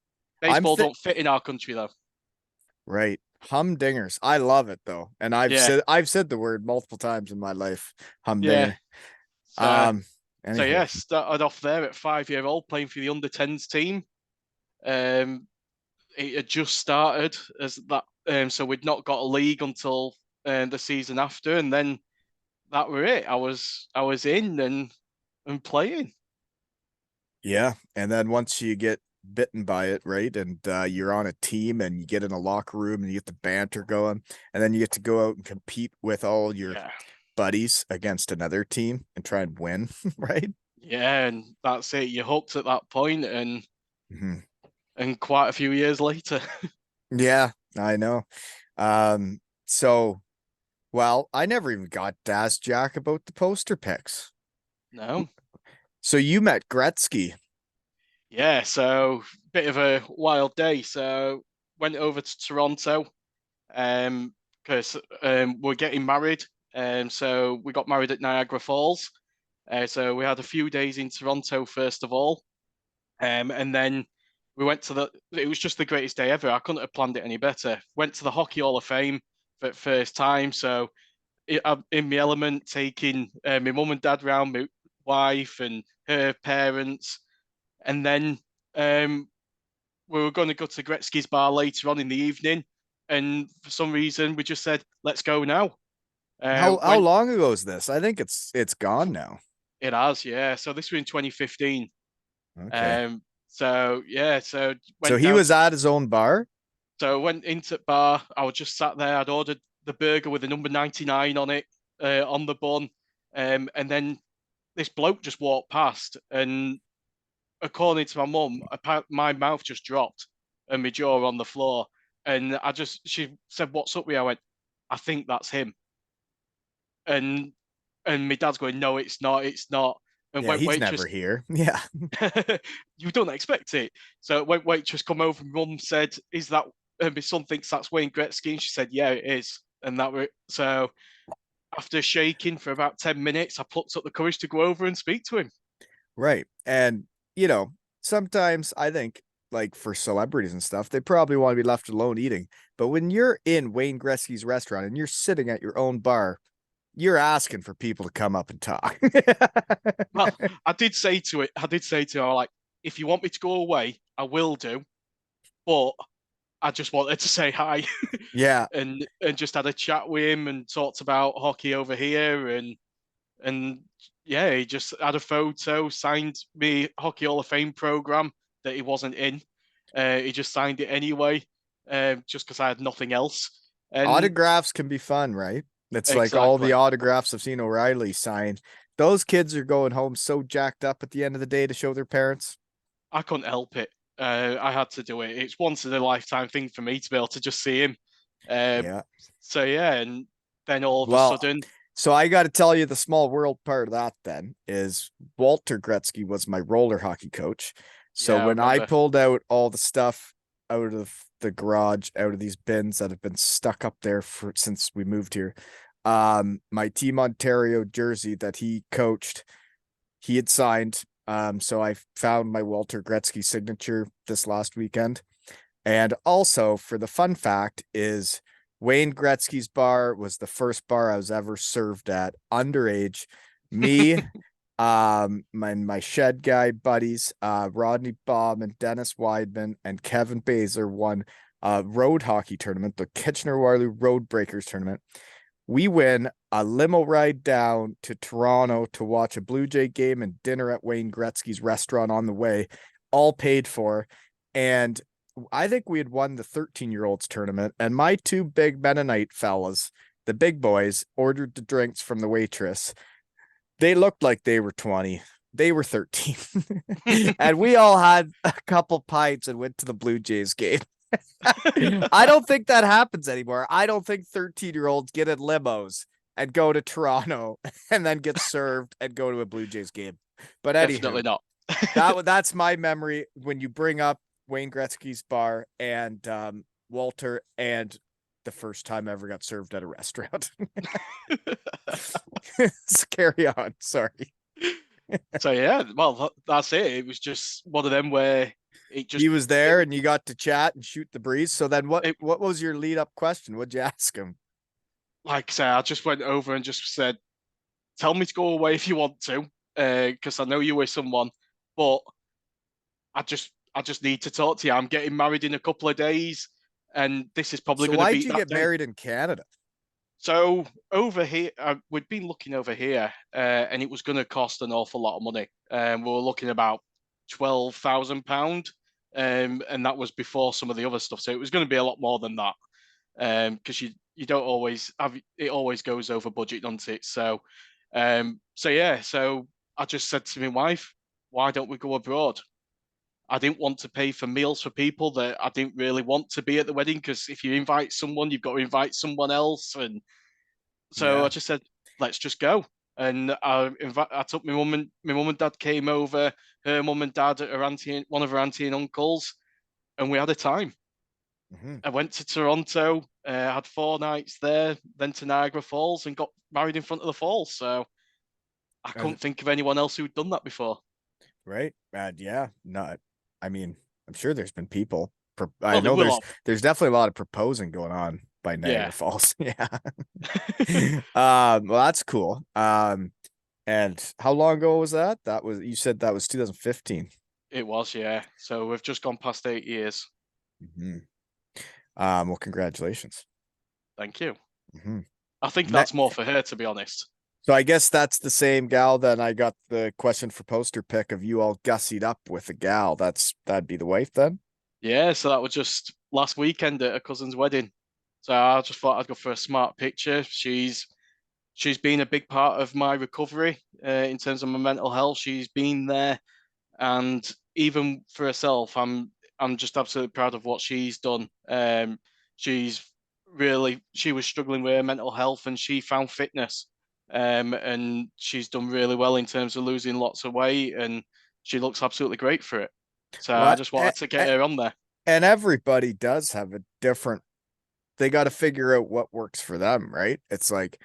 I'm baseball. Don't fit in our country though. right. Humdingers. I love it though. And Yeah, I've said the word multiple times in my life. yeah. Humdinger. So, so Anywho. yeah, started off there at 5 year old playing for the under 10s team. Um, it had just started as that, so we'd not got a league until the season after, and then that were it. I was in and playing. Yeah. And then once you get bitten by it, right? And you're on a team and you get in a locker room and you get the banter going, and then you get to go out and compete with all your Yeah, buddies against another team and try and win, right? yeah, and that's it. You're hooked at that point, Mhm. and quite a few years later. Yeah, I know. So well, I never even got to ask Jack about the poster picks. No, So you met Gretzky. yeah. So bit of a wild day. So went over to Toronto, because we're getting married. So we got married at Niagara Falls. So we had a few days in Toronto first of all, and then we went to the. It was just the greatest day ever. I couldn't have planned it any better. Went to the Hockey Hall of Fame for the first time. So I'm in my element, taking my mum and dad round, my wife and her parents, and then we were going to go to Gretzky's bar later on in the evening, and for some reason we just said, "Let's go now." How Went. long ago is this? I think it's gone now. It has, yeah. So this was in 2015. Okay. So yeah, so So went he down was to. at his own bar? So went into the bar. I was just sat there. I'd ordered the burger with the number 99 on it, on the bun, and then this bloke just walked past, and according to my mum, my mouth just dropped and my jaw on the floor. And she said, "What's up with you?" I went, "I think that's him." And my dad's going, "No, it's not. It's not." And Yeah, he's never waitress, here. Yeah. you don't expect it. So waitress come over. Mum said, "Is that?" And my son thinks that's Wayne Gretzky. And she said, "Yeah, it is." And that were so. After shaking for about 10 minutes, I plucked up the courage to go over and speak to him. Right. And sometimes I think like for celebrities and stuff, they probably want to be left alone eating. But when you're in Wayne Gretzky's restaurant and you're sitting at your own bar, you're asking for people to come up and talk. Well, I did say to her, like, if you want me to go away, I will do. But I just wanted to say hi Yeah. and just had a chat with him and talked about hockey over here and yeah, he just had a photo, signed me Hockey Hall of Fame program that he wasn't in. He just signed it anyway, just because I had nothing else. And Autographs can be fun, right? It's like all the exactly, autographs I've seen O'Reilly sign. Those kids are going home so jacked up at the end of the day to show their parents. I couldn't help it. I had to do it. It's once in a lifetime thing for me to be able to just see him. Uh, Yeah. so yeah, and then all of a Well, sudden, so I got to tell you the small world part of that then is Walter Gretzky was my roller hockey coach. So yeah, I when I remember. pulled out all the stuff out of the garage, out of these bins that have been stuck up there for since we moved here, my Team Ontario jersey that he coached, he had signed. So I found my Walter Gretzky signature this last weekend. And also for the fun fact is Wayne Gretzky's bar was the first bar I was ever served at underage. Me, my shed guy buddies, Rodney Baum and Dennis Weidman and Kevin Baser won a road hockey tournament, the Kitchener-Waterloo Road Breakers tournament. We win a limo ride down to Toronto to watch a Blue Jay game and dinner at Wayne Gretzky's restaurant on the way, all paid for. And I think we had won the 13-year-olds tournament, and my two big Mennonite fellas, the big boys, ordered the drinks from the waitress. They looked like they were 20. They were 13. And we all had a couple pints and went to the Blue Jays game. I don't think that happens anymore. I don't think 13-year-olds get in limos and go to Toronto and then get served and go to a Blue Jays game. But Definitely anywho, not. That's my memory when you bring up Wayne Gretzky's bar and Walter and the first time I ever got served at a restaurant. Carry on. Sorry. So yeah, well, that's it. It was just one of them where it just He was there and you got to chat and shoot the breeze. So then it, what was your lead up question? What'd you ask him? like I said, I just went over and just said, "Tell me to go away if you want to, because I know you were someone, but I just need to talk to you. I'm getting married in a couple of days, and this is probably So going to why'd be you that get day." married in Canada? So over here, we'd been looking over here, and it was going to cost an awful lot of money. We were looking about £12,000, and that was before some of the other stuff. So it was going to be a lot more than that, because you don't always have it always goes over budget, doesn't it? So yeah, so I just said to my wife, why don't we go abroad? I didn't want to pay for meals for people that I didn't really want to be at the wedding, because if you invite someone, you've got to invite someone else, and so I Yeah. just said, let's just go. And I took my mum and dad came over, her mum and dad, her auntie, one of her auntie and uncles, and we had a time. Mhm. I went to Toronto, had 4 nights there, then to Niagara Falls, and got married in front of the falls. So I couldn't think of anyone else who'd done that before. Right. Yeah. No, I mean, I'm sure there's been people. I Oh, there know will have. there's definitely a lot of proposing going on by Niagara Yeah. Falls. Yeah. Well, that's cool. And how long ago was that? That was you said that was 2015. It was, yeah. So we've just gone past 8 years. Mhm. Well, congratulations. Thank you. Mhm. I think Ne that's more for her, to be honest. So I guess that's the same gal that I got the question for poster pick of you all gussied up with a gal. That'd be the wife then? Yeah, so that was just last weekend at a cousin's wedding. So I just thought I'd go for a smart picture. She's been a big part of my recovery in terms of my mental health. She's been there, and even for herself, I'm just absolutely proud of what she's done. She's she was struggling with her mental health, and she found fitness, and she's done really well in terms of losing lots of weight, and she looks absolutely great for it. So I Well, just wanted to get her on there. and everybody does have a different, they got to figure out what works for them, right? It's like,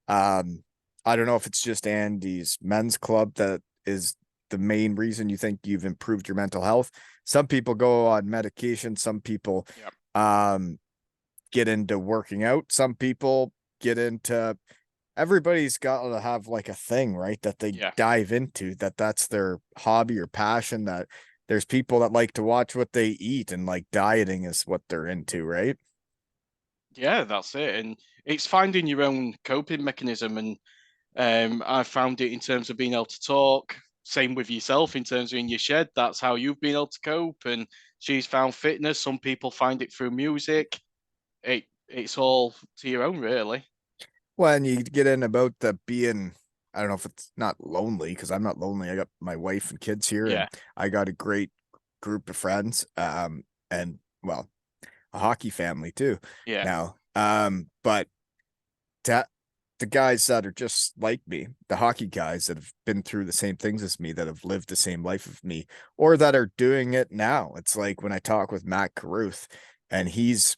um, I don't know if it's just Andy's men's club that is the main reason you think you've improved your mental health. Some people go on medication, some people Yeah, um get into working out, some people get into, everybody's got to have like a thing, right? That they yeah, dive into, that's their hobby or passion. That there's people that like to watch what they eat and like dieting is what they're into, right? yeah. That's it, and it's finding your own coping mechanism. And I found it in terms of being able to talk. Same with yourself in terms of in your shed. That's how you've been able to cope. And she's found fitness. Some people find it through music. It's all to your own, really. When you get in about the being, I don't know if it's not lonely because I'm not lonely. I got my wife and kids here, and Yeah, I got a great group of friends. And well, a hockey family too yeah, now. But that the guys that are just like me, the hockey guys that have been through the same things as me, that have lived the same life as me, or that are doing it now. It's like when I talk with Matt Caruth, and he's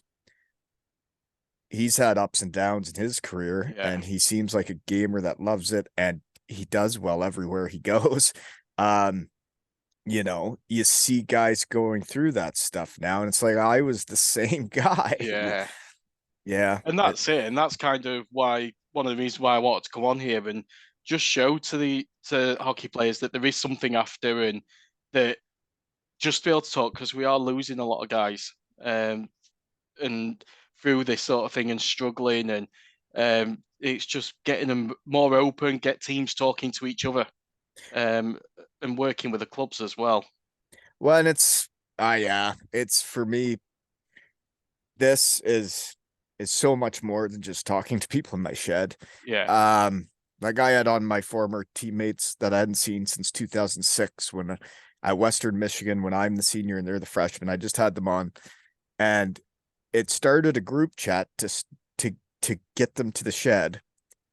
had ups and downs in his career, yeah, and he seems like a gamer that loves it, and he does well everywhere he goes. Um, you see guys going through that stuff now, and it's like I was the same guy. yeah. Yeah, And that's it. And that's kind of why one of the reasons why I wanted to come on here and just show to hockey players that there is something after, and that just be able to talk, because we are losing a lot of guys. And through this sort of thing and struggling, and it's just getting them more open, get teams talking to each other, um, and working with the clubs as well. well, and it's yeah, it's for me, this is so much more than just talking to people in my shed. Yeah, Um, like I had on my former teammates that I hadn't seen since 2006 when at Western Michigan, when I'm the senior and they're the freshman. I just had them on, and it started a group chat to get them to the shed.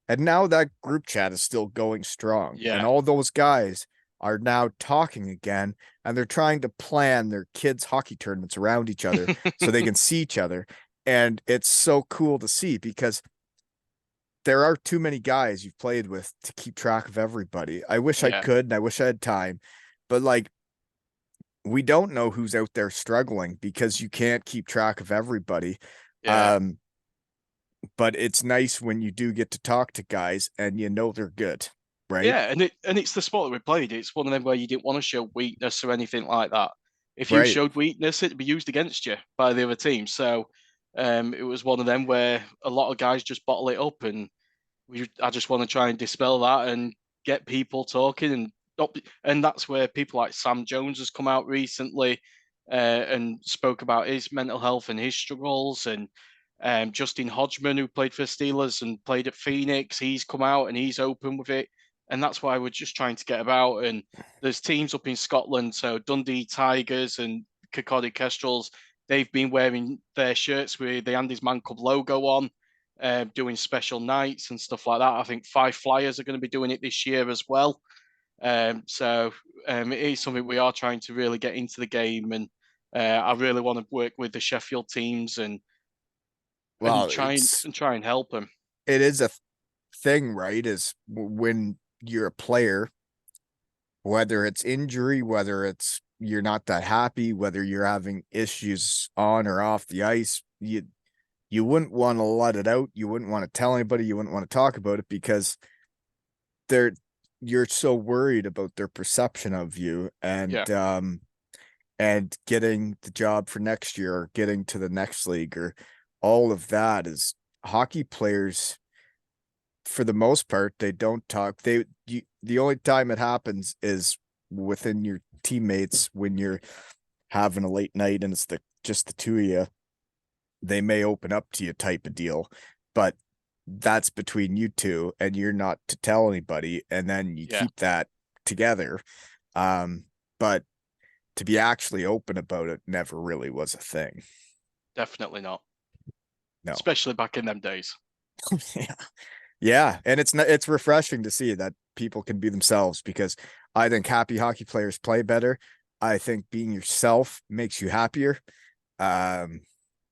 And now that group chat is still going strong. And yeah, all those guys are now talking again, and they're trying to plan their kids' hockey tournaments around each other so they can see each other. And it's so cool to see because there are too many guys you've played with to keep track of everybody. I wish I Yeah. could, and I wish I had time, but like we don't know who's out there struggling because you can't keep track of everybody. Yeah. But it's nice when you do get to talk to guys and you know they're good, right? Yeah, and it's the sport that we played. It's one of them where you didn't want to show weakness or anything like that. If you Right. showed weakness, it'd be used against you by the other team. So it was one of them where a lot of guys just bottle it up, and I just want to try and dispel that and get people talking, and not, and that's where people like Sam Jones has come out recently and spoke about his mental health and his struggles, and Justin Hodgman, who played for Steelers and played at Phoenix, he's come out and he's open with it. And that's why we're just trying to get about. And there's teams up in Scotland, so Dundee Tigers and Kirkcaldy Kestrels, they've been wearing their shirts with the Andy's Man Club logo on, doing special nights and stuff like that. I think Five Flyers are going to be doing it this year as well. So it is something we are trying to really get into the game, and I really want to work with the Sheffield teams and Well, try and help them. it is a thing, right? Is when you're a player, whether it's injury, whether it's you're not that happy, whether you're having issues on or off the ice, you wouldn't want to let it out. You wouldn't want to tell anybody. You wouldn't want to talk about it because you're so worried about their perception of you and getting the job for next year or getting to the next league or all of that. Is hockey players, for the most part, they don't talk. The only time it happens is within your teammates when you're having a late night and it's just the two of you. They may open up to you type of deal, but that's between you two and you're not to tell anybody, and then you keep that together. But to be actually open about it never really was a thing. Definitely not. No. Especially back in them days. Yeah. And it's refreshing to see that people can be themselves, because I think happy hockey players play better. I think being yourself makes you happier.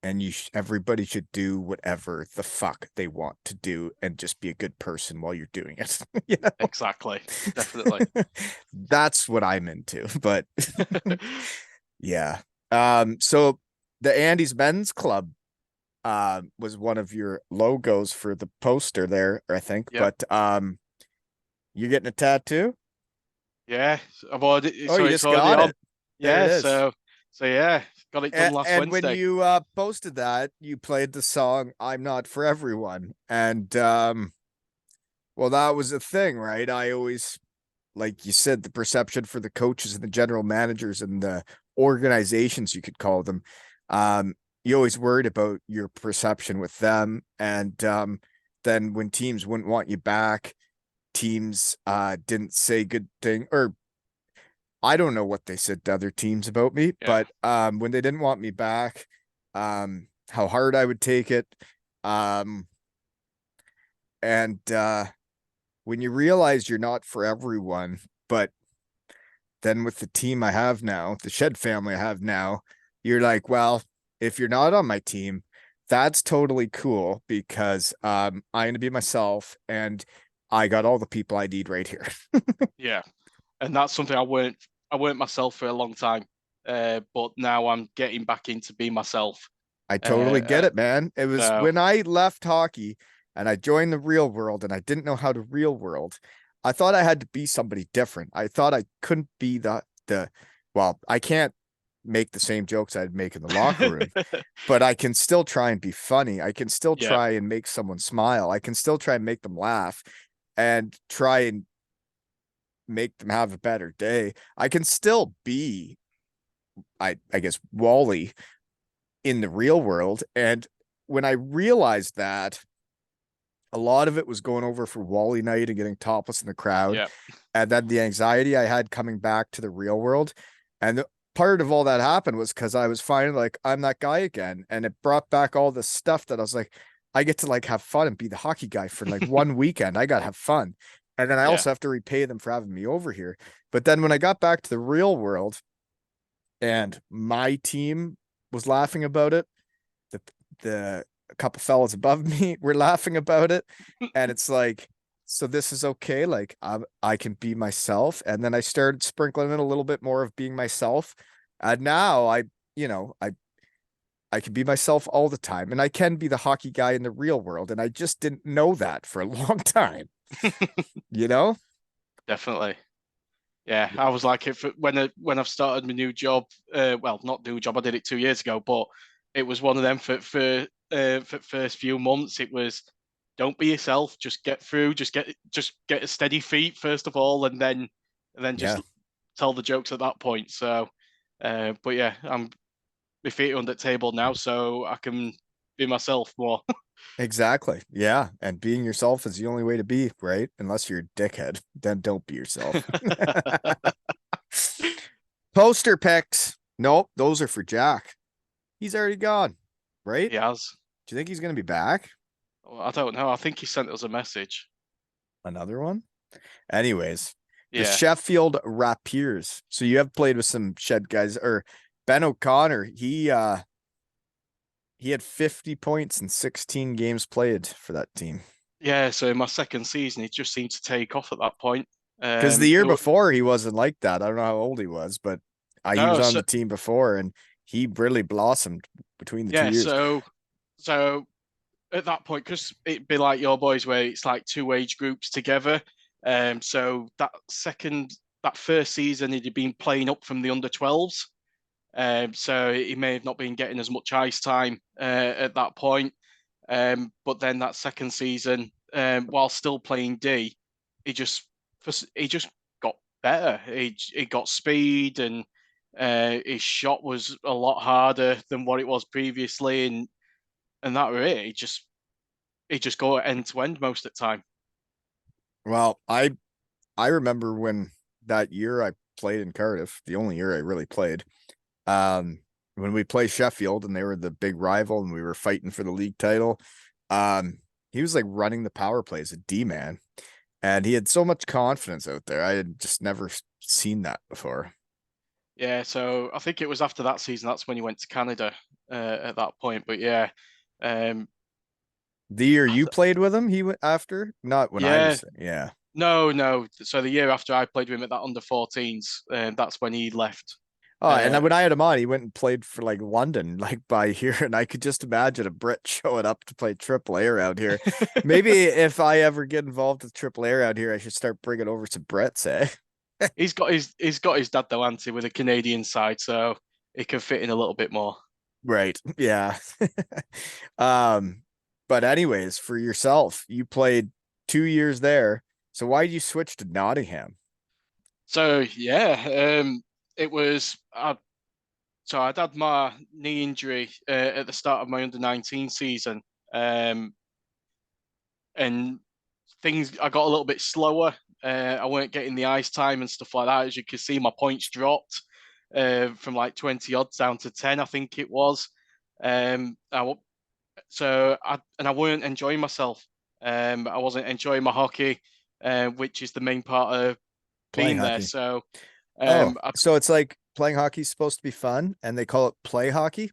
And everybody should do whatever the fuck they want to do and just be a good person while you're doing it. You know? Exactly. Definitely. That's what I'm into. But yeah. So the Andy's Men's Club was one of your logos for the poster there, I think. Yep. But you're getting a tattoo? Yeah. I've already Oh, you just already got on. it. There Yeah, it is. so yeah, got it done last And Wednesday. when you posted that, you played the song "I'm Not for Everyone," and well, that was a thing, right? I always, like you said, the perception for the coaches and the general managers and the organizations, you could call them, you always worried about your perception with them, and then when teams wouldn't want you back, teams didn't say good thing, or I don't know what they said to other teams about me, but when they didn't want me back, how hard I would take it. And when you realize you're not for everyone, but then with the team I have now, the Shed family I have now, you're like, well, if you're not on my team, that's totally cool, because I'm going to be myself and I got all the people I need right here. Yeah. And that's something I weren't myself for a long time. But now I'm getting back into being myself. I totally get it, man. It was when I left hockey and I joined the real world and I didn't know how to real world. I thought I had to be somebody different. I thought I couldn't be well, I can't make the same jokes I'd make in the locker room, but I can still try and be funny. I can still try and make someone smile. I can still try and make them laugh and try and make them have a better day. I can still be, I guess, Wally in the real world. And when I realized that, a lot of it was going over for Wally night and getting topless in the crowd. Yeah. And then the anxiety I had coming back to the real world. And part of all that happened was because I was finding like, I'm that guy again. And it brought back all this stuff that I was like, I get to like have fun and be the hockey guy for like one weekend. I got to have fun. And then I also have to repay them for having me over here. But then when I got back to the real world and my team was laughing about it, the a couple fellas above me were laughing about it, and it's like, so this is okay. Like I can be myself, and then I started sprinkling in a little bit more of being myself, and now you know, I can be myself all the time, and I can be the hockey guy in the real world, and I just didn't know that for a long time. You know? Definitely. Yeah, I was like it for when I've started my new job. Well, not new job. I did it 2 years ago, but it was one of them for first few months. It was don't be yourself. Just get through. Just get a steady feet first of all, and then Yeah, just tell the jokes at that point. So, but yeah, I'm my feet are under the table now, so I can be myself more. exactly. Yeah, and being yourself is the only way to be, right? Unless you're a dickhead, then don't be yourself. Poster picks. Nope, those are for Jack. He's already gone, right? He has. Do you think he's going to be back? Well, I don't know. I think he sent us a message. Another one? Anyways, the Yeah. Sheffield Rapiers. So you have played with some Shed guys, or Ben O'Connor. He had 50 points in 16 games played for that team. Yeah, so in my second season, he just seemed to take off at that point. Because the year It before he wasn't like that. I don't know how old he was, but he was no, on so the team before, and he really blossomed between the two yeah, years. so at that point, because it'd be like your boys, where it's like two age groups together. So that first season, he'd been playing up from the under 12s. So he may have not been getting as much ice time at that point. But then that second season, while still playing D, he just he just got better. He got speed, and his shot was a lot harder than what it was previously, and that was it. He just go end to end most of the time. Well, I remember when that year I played in Cardiff, the only year I really played. When we played Sheffield and they were the big rival and we were fighting for the league title. He was like running the power play as a D man, and he had so much confidence out there. I had just never seen that before. Yeah, so I think it was after that season. That's when he went to Canada at that point. But yeah, um, The year I you th- played with him, he went after, not when I yeah, was, yeah. no, no. So the year after I played with him at that under 14s, that's when he left. Oh, and then Uh, when I had him on, he went and played for like London, like by here, and I could just imagine a Brit showing up to play AAA around here. Maybe if I ever get involved with AAA around here, I should start bringing over some Brits, eh? he's got his dad though, Auntie, with a Canadian side, so he can fit in a little bit more. Right. Yeah. Um, but anyways, for yourself, you played 2 years there. So why did you switch to Nottingham? So yeah, it was. So I'd had my knee injury at the start of my under 19 season, um, and things I got a little bit slower. I weren't getting the ice time and stuff like that. As you can see, my points dropped from like 20 odds down to 10, I think it was. Um, I, I weren't enjoying myself. I wasn't enjoying my hockey, which is the main part of Playing being there. hockey. So, Oh, I, so it's like playing hockey is supposed to be fun and they call it play hockey,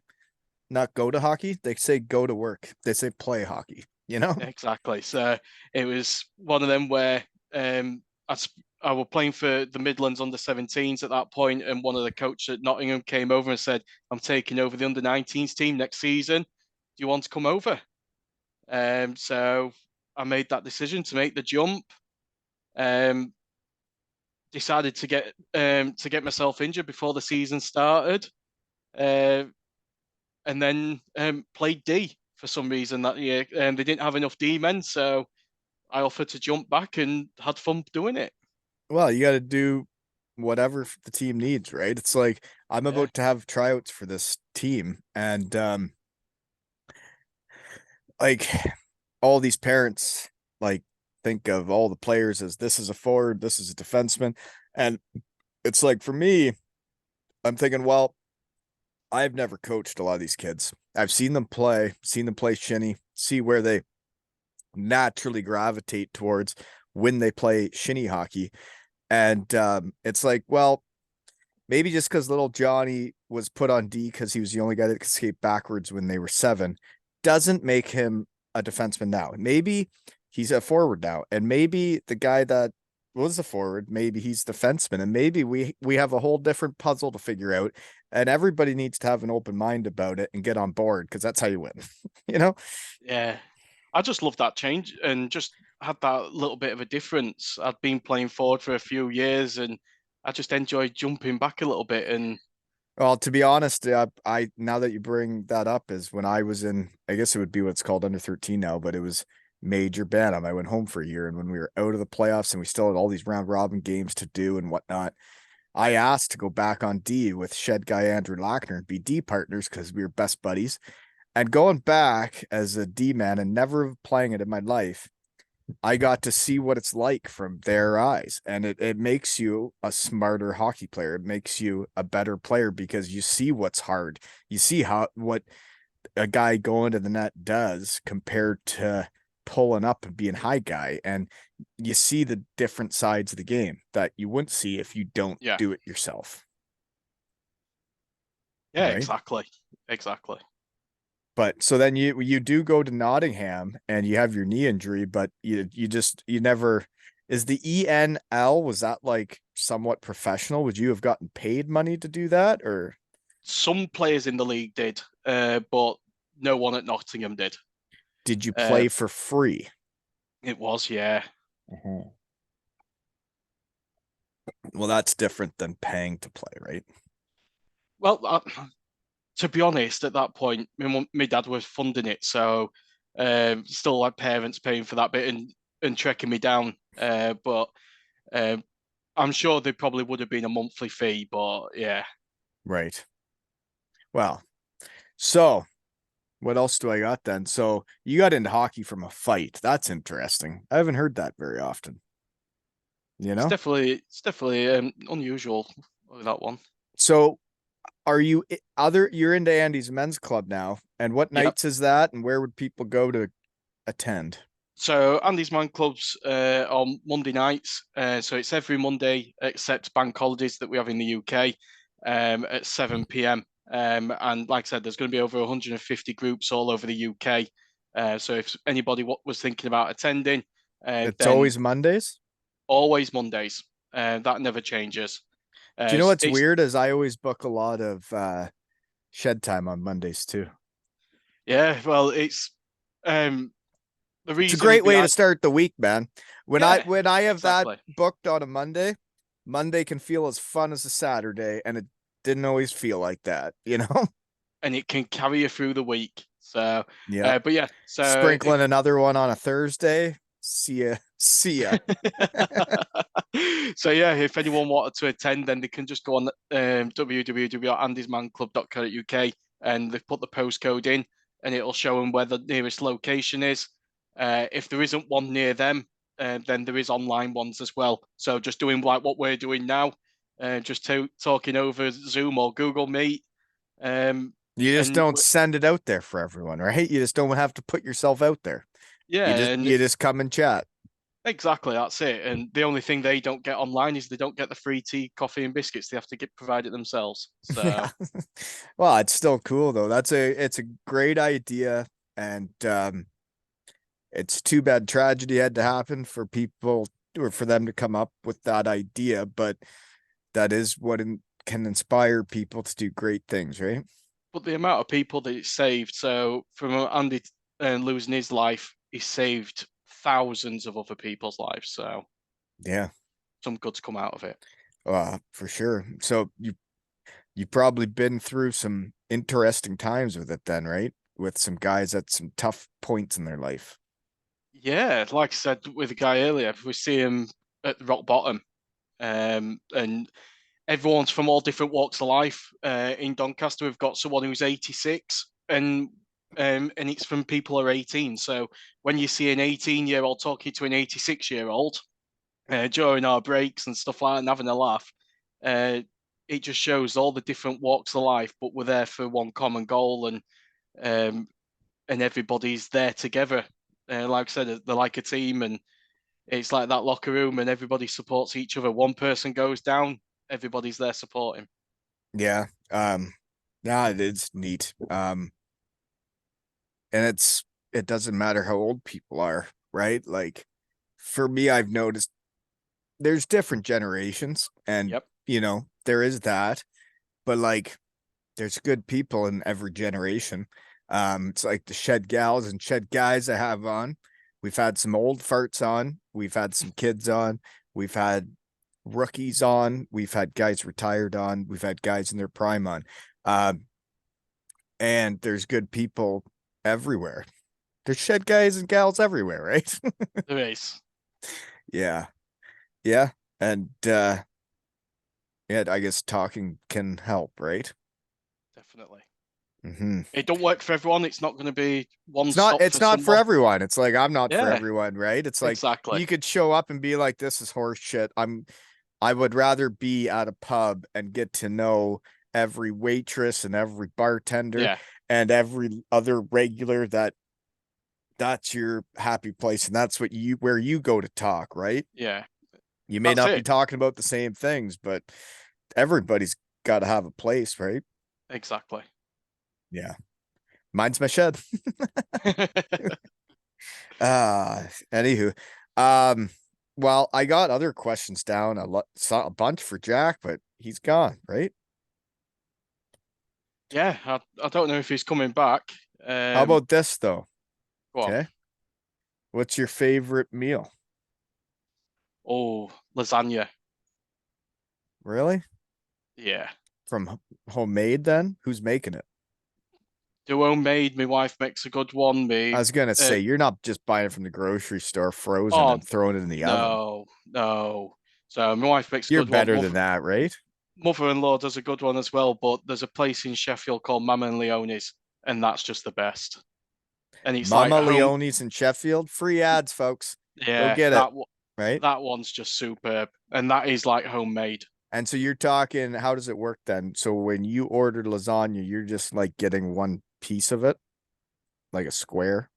not go to hockey. They say go to work. They say play hockey, you know? exactly. So it was one of them where um, I was playing for the Midlands under 17s at that point, and one of the coaches at Nottingham came over and said, "I'm taking over the under 19s team next season. Do you want to come over?" So I made that decision to make the jump. Um, Decided to get myself injured before the season started, uh, and then played D for some reason that year. They didn't have enough D men, so I offered to jump back and had fun doing it. Well, you got to do whatever the team needs, right? It's like I'm Yeah, about to have tryouts for this team, and like all these parents like think of all the players as this is a forward, this is a defenseman, and it's like for me, I'm thinking, well, I've never coached a lot of these kids. I've seen them play shinny, see where they naturally gravitate towards when they play shinny hockey. And it's like, well, maybe just because little Johnny was put on D because he was the only guy that could skate backwards when they were 7, doesn't make him a defenseman now. Maybe he's a forward now, and maybe the guy that was a forward, maybe he's defenseman, and maybe we have a whole different puzzle to figure out. And everybody needs to have an open mind about it and get on board because that's how you win. You know? Yeah, I just love that change and just had that little bit of a difference. I'd been playing forward for a few years and I just enjoyed jumping back a little bit. And Well, to be honest, I now that you bring that up is when I was in, I guess it would be what's called under 13 now, but it was Major Bantam. I went home for a year, and when we were out of the playoffs and we still had all these round robin games to do and whatnot, I asked to go back on D with Shed Guy Andrew Lackner and be D partners because we were best buddies. And going back as a D man and never playing it in my life, I got to see what it's like from their eyes. And it makes you a smarter hockey player. It makes you a better player because you see what's hard. You see what a guy going to the net does compared to pulling up and being high guy. And you see the different sides of the game that you wouldn't see if you don't yeah, do it yourself. yeah, Right. exactly. Exactly. But so then you do go to Nottingham and you have your knee injury, but you never, is the ENL, was that like somewhat professional? Would you have gotten paid money to do that, or Some players in the league did, but no one at Nottingham did. did you Uh, play for free? it was, yeah. Mhm. Well, that's different than paying to play, right? Well, to be honest, at that point, my dad was funding it, so still had parents paying for that bit and trekking me down. But um, I'm sure there probably would have been a monthly fee, but yeah. Right. Well, so what else do I got then? So you got into hockey from a fight. That's interesting. I haven't heard that very often, you It's know? definitely unusual with that one. So are you you're into Andy's men's club now, and what Yep. nights is that, and where would people go to attend? So Andy's Man Club's on Monday nights. So it's every Monday except bank holidays that we have in the UK at 7 p.m. And like I said, there's going to be over 150 groups all over the UK. So if anybody was thinking about attending, It's then always Mondays. always Mondays. That never changes. Do you know what's It's weird is I always book a lot of shed time on Mondays too. Yeah, well, it's um, the It's a reason great way to behind. start the week, man. Yeah, When I have that exactly. booked on a Monday, Monday can feel as fun as a Saturday, and it didn't always feel like that, you know? And it can carry you through the week. So, Yeah. but yeah, so Sprinkling another one on a Thursday. See ya. See ya. so yeah, if anyone wanted to attend, then they can just go on www.andysmanclub.co.uk and they put the postcode in, and it'll show them where the nearest location is. If there isn't one near them, then there is online ones as well. So just doing like what we're doing now, just talking over Zoom or Google Meet, um, You just and don't send it out there for everyone, right? You just don't have to put yourself out there. yeah, and You just come and chat. exactly, that's it. And the only thing they don't get online is they don't get the free tea, coffee, and biscuits. They have to get provide it themselves. So Yeah. Well, it's still cool though. It's a great idea, and it's too bad tragedy had to happen for people or for them to come up with that idea, but that is what can inspire people to do great things, right? but the amount of people that it saved, so from Andy losing his life, he saved thousands of other people's lives. So Yeah. some good's come out of it. For sure. So you've probably been through some interesting times with it then, right? With some guys at some tough points in their life. Yeah, like I said with the guy earlier, we see him at the rock bottom, and everyone's from all different walks of life. In Doncaster, we've got someone who's 86, and it's from people who are 18. So when you see an 18-year-old talking to an 86-year-old during our breaks and stuff like that, and having a laugh, uh, it just shows all the different walks of life, but we're there for one common goal, um, and everybody's there together. Like I said, they're like a team, and it's like that locker room and everybody supports each other. One person goes down, everybody's there supporting. Yeah. Yeah, it's neat. And it doesn't matter how old people are, right? Like for me, I've noticed there's different generations and Yep. there is that, but like there's good people in every generation. It's like the shed gals and shed guys I have on. We've had some old farts on, we've had some kids on, we've had rookies on, we've had guys retired on, we've had guys in their prime on. And there's good people everywhere. There's shed guys and gals everywhere, right? There is. Yeah. Yeah. And yeah, I guess talking can help, right? Definitely. Mm-hmm. It don't work for everyone. It's not going to be one It's not stop it's for not for someone. everyone. It's like I'm not for Yeah, everyone, right? It's like exactly. you could show up and be like, this is horse shit. I would rather be at a pub and get to know every waitress and every bartender Yeah, and every other regular that's your happy place and that's where you go to talk, right? yeah. You may That's not be it. talking about the same things, but everybody's got to have a place, right? Exactly. Yeah. Mine's my shed. Anywho, um, well, I got other questions down saw a bunch for Jack, but he's gone, right? Yeah, I don't know if he's coming back. How about this though? Go on. Okay. What's your favorite meal? Oh, lasagna. Really? Yeah. From homemade then? Who's making it? Duo made. My wife makes a good one. I Me. was gonna Uh, say you're not just buying it from the grocery store frozen oh and throwing it in the oven. no, no. So my wife makes a You're good one. better than that, right? Mother-in-law does a good one as well. But there's a place in Sheffield called Mama and Leone's, and that's just the best. And it's like Mama home. Leone's in Sheffield. Free ads, folks. Go Yeah, get it, right? that one's just superb, and that is like homemade. And so you're talking, how does it work then? So when you order lasagna, you're just like getting one piece of it, like a square.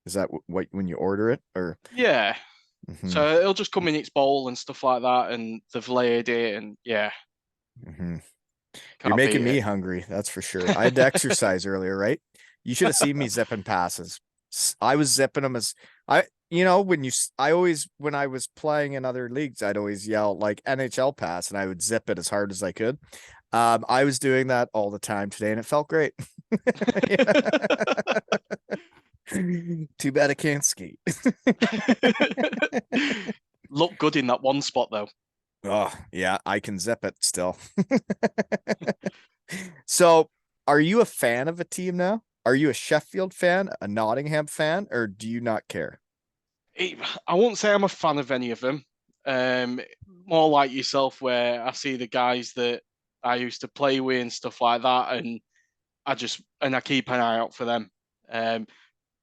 Is that what when you order it, or? Yeah. Hmm. So it'll just come in its bowl and stuff like that, and they've layered it, and yeah, Hmm. You're can't making beat me it. hungry, that's for sure. I had to exercise earlier, right? You should have seen me zipping passes. I was zipping them as I, I always, when I was playing in other leagues, I'd always yell like NHL pass and I would zip it as hard as I could. I was doing that all the time today and it felt great. Too bad I can't skate. Look good in that one spot though. Oh, yeah, I can zip it still. So, are you a fan of a team now? Are you a Sheffield fan, a Nottingham fan, or do you not care? It, I won't say I'm a fan of any of them. More like yourself, where I see the guys that I used to play with and stuff like that, and I keep an eye out for them. Um,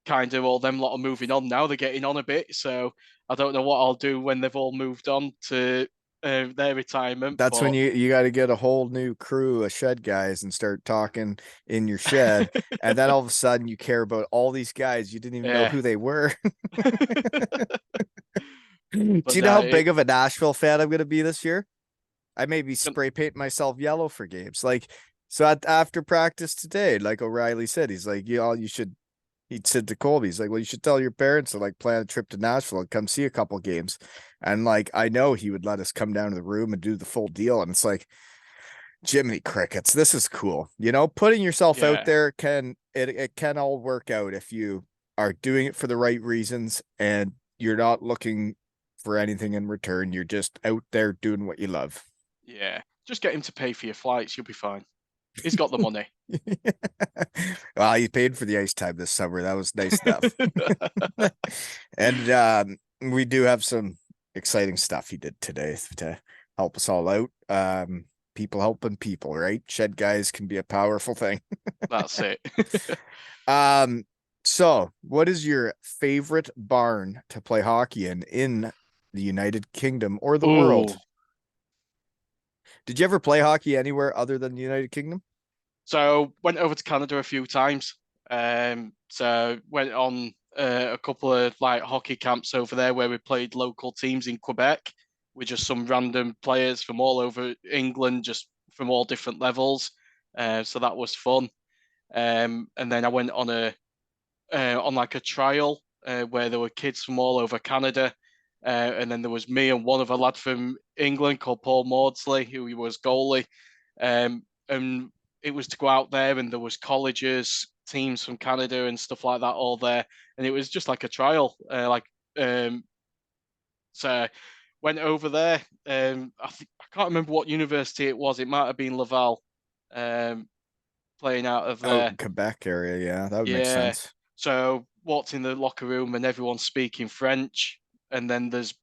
Kind of all them lot are moving on now. They're getting on a bit, so I don't know what I'll do when they've all moved on to their retirement. That's when But you got to get a whole new crew of shed guys and start talking in your shed, and then all of a sudden you care about all these guys you didn't even know yeah, who they were. Do but you know no, how big of a Nashville fan I'm going to be this year? I may be spray painting myself yellow for games. Like, so after practice today, like O'Reilly said, he's like, you should. He said to Colby, he's like, well, you should tell your parents to like plan a trip to Nashville and come see a couple games. And like, I know he would let us come down to the room and do the full deal. And it's like, Jiminy Crickets, this is cool. Putting yourself out yeah, there it can all work out if you are doing it for the right reasons and you're not looking for anything in return. You're just out there doing what you love. yeah. Just get him to pay for your flights. You'll be fine. He's got the money. Well, he paid for the ice time this summer. That was nice stuff. And we do have some exciting stuff he did today to help us all out. People helping people, right? Shed guys can be a powerful thing. That's it. Um, so what is your favorite barn to play hockey in the United Kingdom or the Ooh. world? Did you ever play hockey anywhere other than the United Kingdom? So went over to Canada a few times. So went on a couple of like hockey camps over there where we played local teams in Quebec with just some random players from all over England, just from all different levels. So that was fun. And then I went on like a trial where there were kids from all over Canada. And then there was me and one of a lad from England called Paul Maudsley, who was goalie. And it was to go out there, and there was colleges, teams from Canada and stuff like that all there. And it was just like a trial. So went over there. I can't remember what university it was. It might have been Laval. Playing out of Out there. in Quebec area, yeah, that would make Yeah. sense. So walked in the locker room and everyone's speaking French, and then there's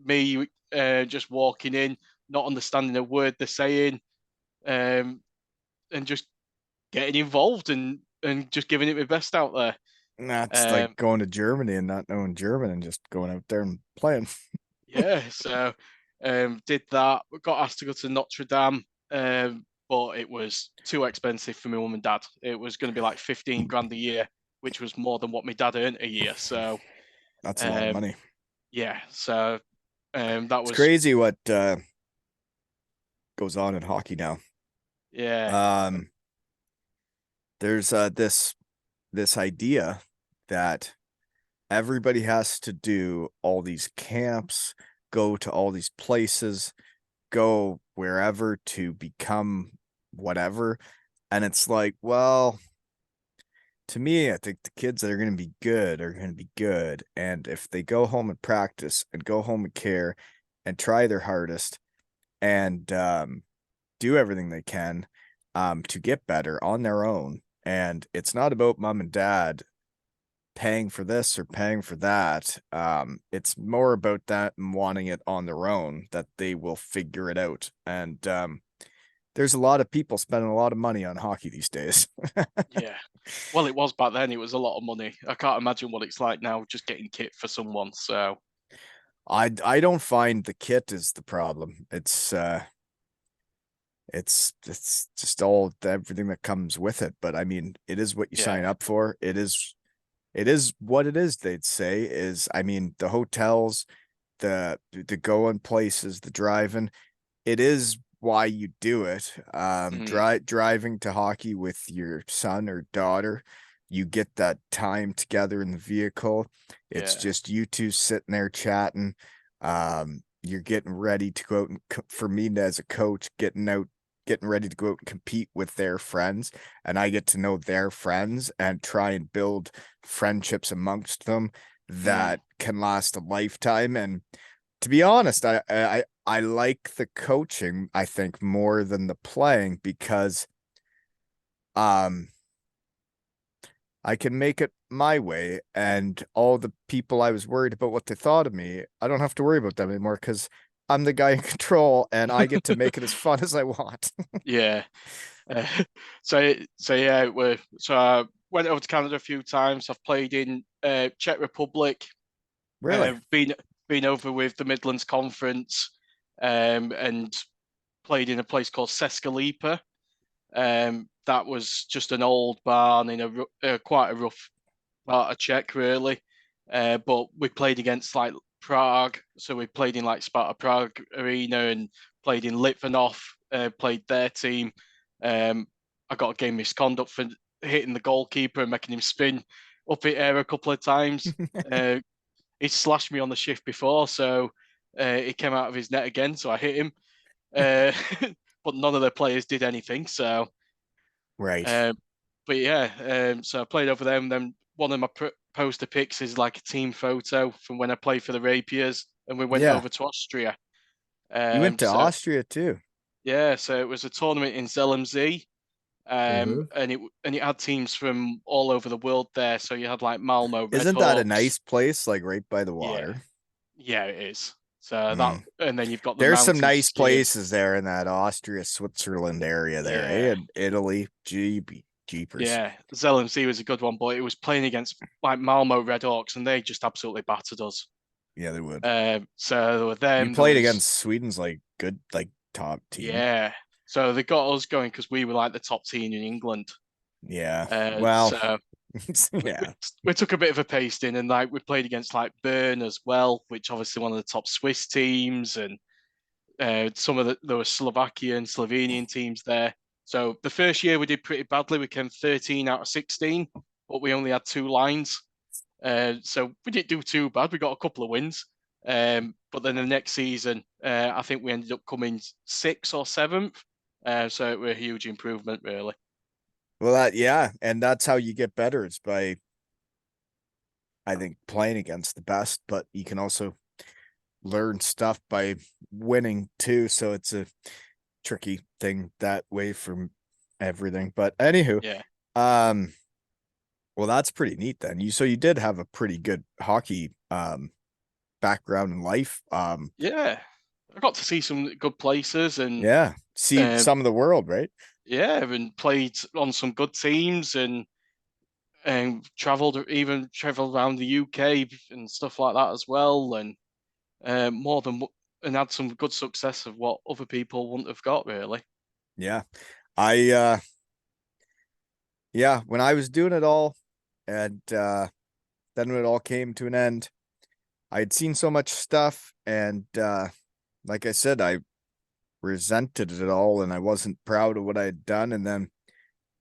me just walking in, not understanding a word they're saying, and just getting involved and just giving it my best out there. That's like Um, going to Germany and not knowing German and just going out there and playing. yeah, so did that. Got asked to go to Notre Dame, but it was too expensive for my mum and dad. It was going to be like 15 grand a year, which was more than what my dad earned a year. So That's a lot of um, money. yeah, so that It's was crazy what goes on in hockey now. yeah, There's this idea that everybody has to do all these camps, go to all these places, go wherever to become whatever. And it's like, well, to me, I think the kids that are going to be good are going to be good. And if they go home and practice and go home and care and try their hardest and do everything they can to get better on their own. And it's not about mom and dad paying for this or paying for that. It's more about that and wanting it on their own, that they will figure it out. And there's a lot of people spending a lot of money on hockey these days. yeah. Well, it was back then. It was a lot of money. I can't imagine what it's like now, just getting kit for someone. So I don't find the kit is the problem. It's just all everything that comes with it. But I mean, it is what you sign yeah, up for. It is what it is, they'd say. Is I mean, the hotels, the going places, the driving, it is why you do it. mm, Driving to hockey with your son or daughter, you get that time together in the vehicle. It's yeah, just you two sitting there chatting. You're getting ready to go out and for me as a coach, getting ready to go out and compete with their friends, and I get to know their friends and try and build friendships amongst them mm, that can last a lifetime. And to be honest, I like the coaching, I think, more than the playing, because um I can make it my way, and all the people I was worried about what they thought of me, I don't have to worry about them anymore because I'm the guy in control and I get to make it as fun as I want. yeah. Uh, so yeah, I went over to Canada a few times. I've played in Czech Republic. Really? Been over with the Midlands Conference, and played in a place called Sescalipa. That was just an old barn in quite a rough part of Czech, really. But we played against like Prague, so we played in like Sparta Prague arena and played in Litvinov. Played their team. I got a game misconduct for hitting the goalkeeper and making him spin up in air a couple of times. He slashed me on the shift before, so he came out of his net again, so I hit him. Uh, but none of the players did anything. So, Right. um, but yeah, so I played over them. Then one of my poster pics is like a team photo from when I played for the Rapiers, and we went Yeah. over to Austria. You went to So Austria too. yeah, so it was a tournament in Zelmsee, Mm-hmm. and it had teams from all over the world there. So you had like Malmo Isn't that a Redhawks. nice place, like right by the Yeah, water? yeah, it is. So that, Mm. and then you've got the There's some mountain nice skiing. places there in that Austria, Switzerland area there, eh? Yeah, And Italy, jeepers. yeah. Zelensee was a good one, but it was playing against like Malmo Redhawks, and they just absolutely battered us. Yeah, they would. So there were You them. There played was against Sweden's like good, like top team. yeah. So they got us going because we were like the top team in England. Yeah. Uh, Well, so we, we, Yeah. we took a bit of a pasting, and like we played against like Bern as well, which obviously one of the top Swiss teams, and some of there were Slovakian, Slovenian teams there. So the first year we did pretty badly. We came 13 out of 16, but we only had 2 lines. So we didn't do too bad. We got a couple of wins. But then the next season, I think we ended up coming 6th or 7th. So it was a huge improvement, really. Well, yeah, and that's how you get better. It's by, I think, playing against the best, but you can also learn stuff by winning too. So it's a tricky thing that way from everything. But anywho, Yeah. um, well, that's pretty neat then. You did have a pretty good hockey background in life. Yeah. I got to see some good places and Yeah, see uh, some of the world, right? yeah, and played on some good teams and traveled around the UK and stuff like that as well, and more than and had some good success of what other people wouldn't have got really. Yeah. I yeah, when I was doing it all and then when it all came to an end, I had seen so much stuff and like I said, I resented it all and I wasn't proud of what I had done. And then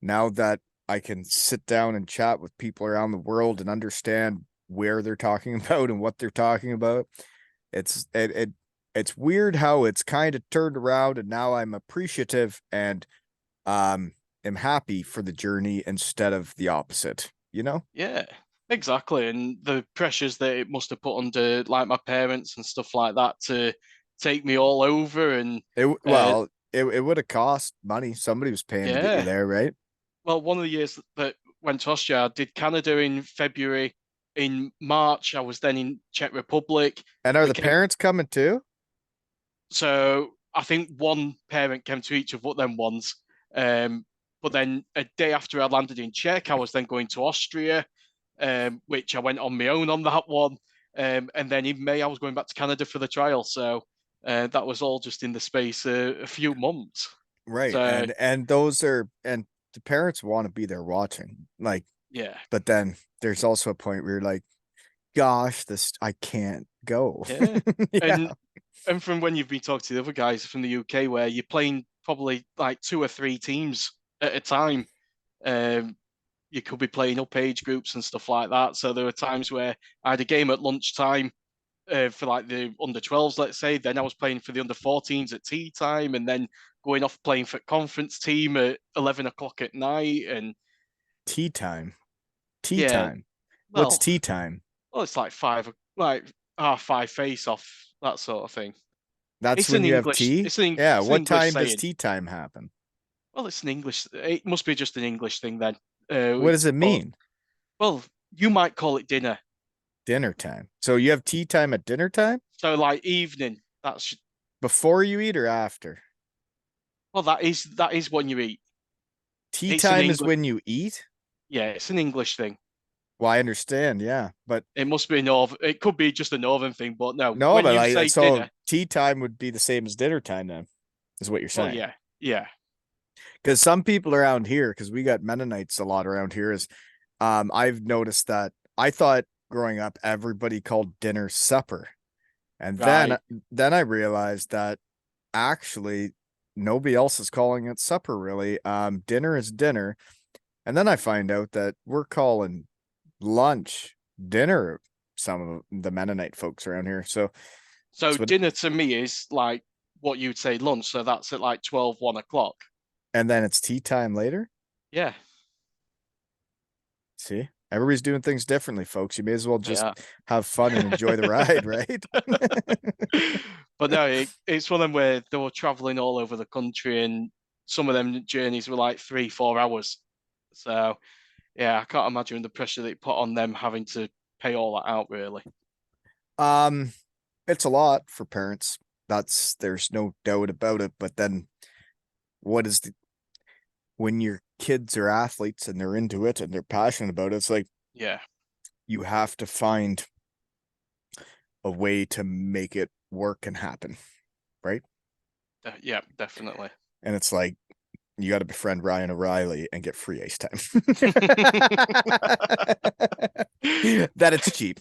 now that I can sit down and chat with people around the world and understand where they're talking about and what they're talking about, it's weird how it's kind of turned around and now I'm appreciative and am happy for the journey instead of the opposite, you know? Yeah, exactly. And the pressures that it must have put under like my parents and stuff like that to take me all over and uh, It would have cost money. Somebody was paying to get you yeah. there, right? Well, one of the years that went to Austria, I did Canada in February. In March, I was then in Czech Republic. And are We the came, parents coming too? so I think one parent came to each of them ones. Um, but then a day after I landed in Czech, I was then going to Austria, which I went on my own on that one. And then in May, I was going back to Canada for the trial. So that was all just in the space of a few months. Right. So And those are and the parents want to be there watching. Like, yeah, but then there's also a point where you're like, gosh, this I can't go. yeah. Yeah. And from when you've been talking to the other guys from the UK, where you're playing probably like 2 or 3 teams at a time, um, you could be playing up age groups and stuff like that. So there were times where I had a game at lunchtime for like the under 12s, let's say. Then I was playing for the under 14s at tea time, and then going off playing for conference team at 11 o'clock at night. And Tea time. Tea yeah, time. What's well, tea time? well, it's like like half 5 face off, that sort of thing. That's It's when an you have English. tea? Yeah. It's an What English time does saying. tea time happen? Well, it's an English. It must be just an English thing then. What does it But mean? well, you might call it dinner. Dinner time. So you have tea time at dinner time? So like evening. That's Before you eat or after? well, that is when you eat. Tea It's an time is English. when you eat? Yeah, it's an English thing. Well, I understand, yeah. But It must be northern. It could be just a northern thing, but no. no, When but you like say so dinner, tea time would be the same as dinner time then, is what you're well, saying. yeah, yeah, Because some people around here, because we got Mennonites a lot around here, is I've noticed that I thought growing up everybody called dinner supper. And right. then I realized that actually nobody else is calling it supper really. Dinner is dinner. And then I find out that we're calling lunch dinner, some of the Mennonite folks around here. So So that's what, dinner to me is like what you'd say lunch. So that's at like 12, 1 o'clock. and then it's tea time later. Yeah, See, everybody's doing things differently, folks. You may as well just yeah. have fun and enjoy the ride, right? But no, it's one of them where they were traveling all over the country, and some of them journeys were like 3, 4 hours. So yeah, I can't imagine the pressure they put on them having to pay all that out, really. um, it's a lot for parents. There's no doubt about it. But then what is when your kids are athletes and they're into it and they're passionate about it, it's like Yeah, you have to find a way to make it work and happen, right? yeah, definitely. And it's like you got to befriend Ryan O'Reilly and get free ice time. That it's cheap.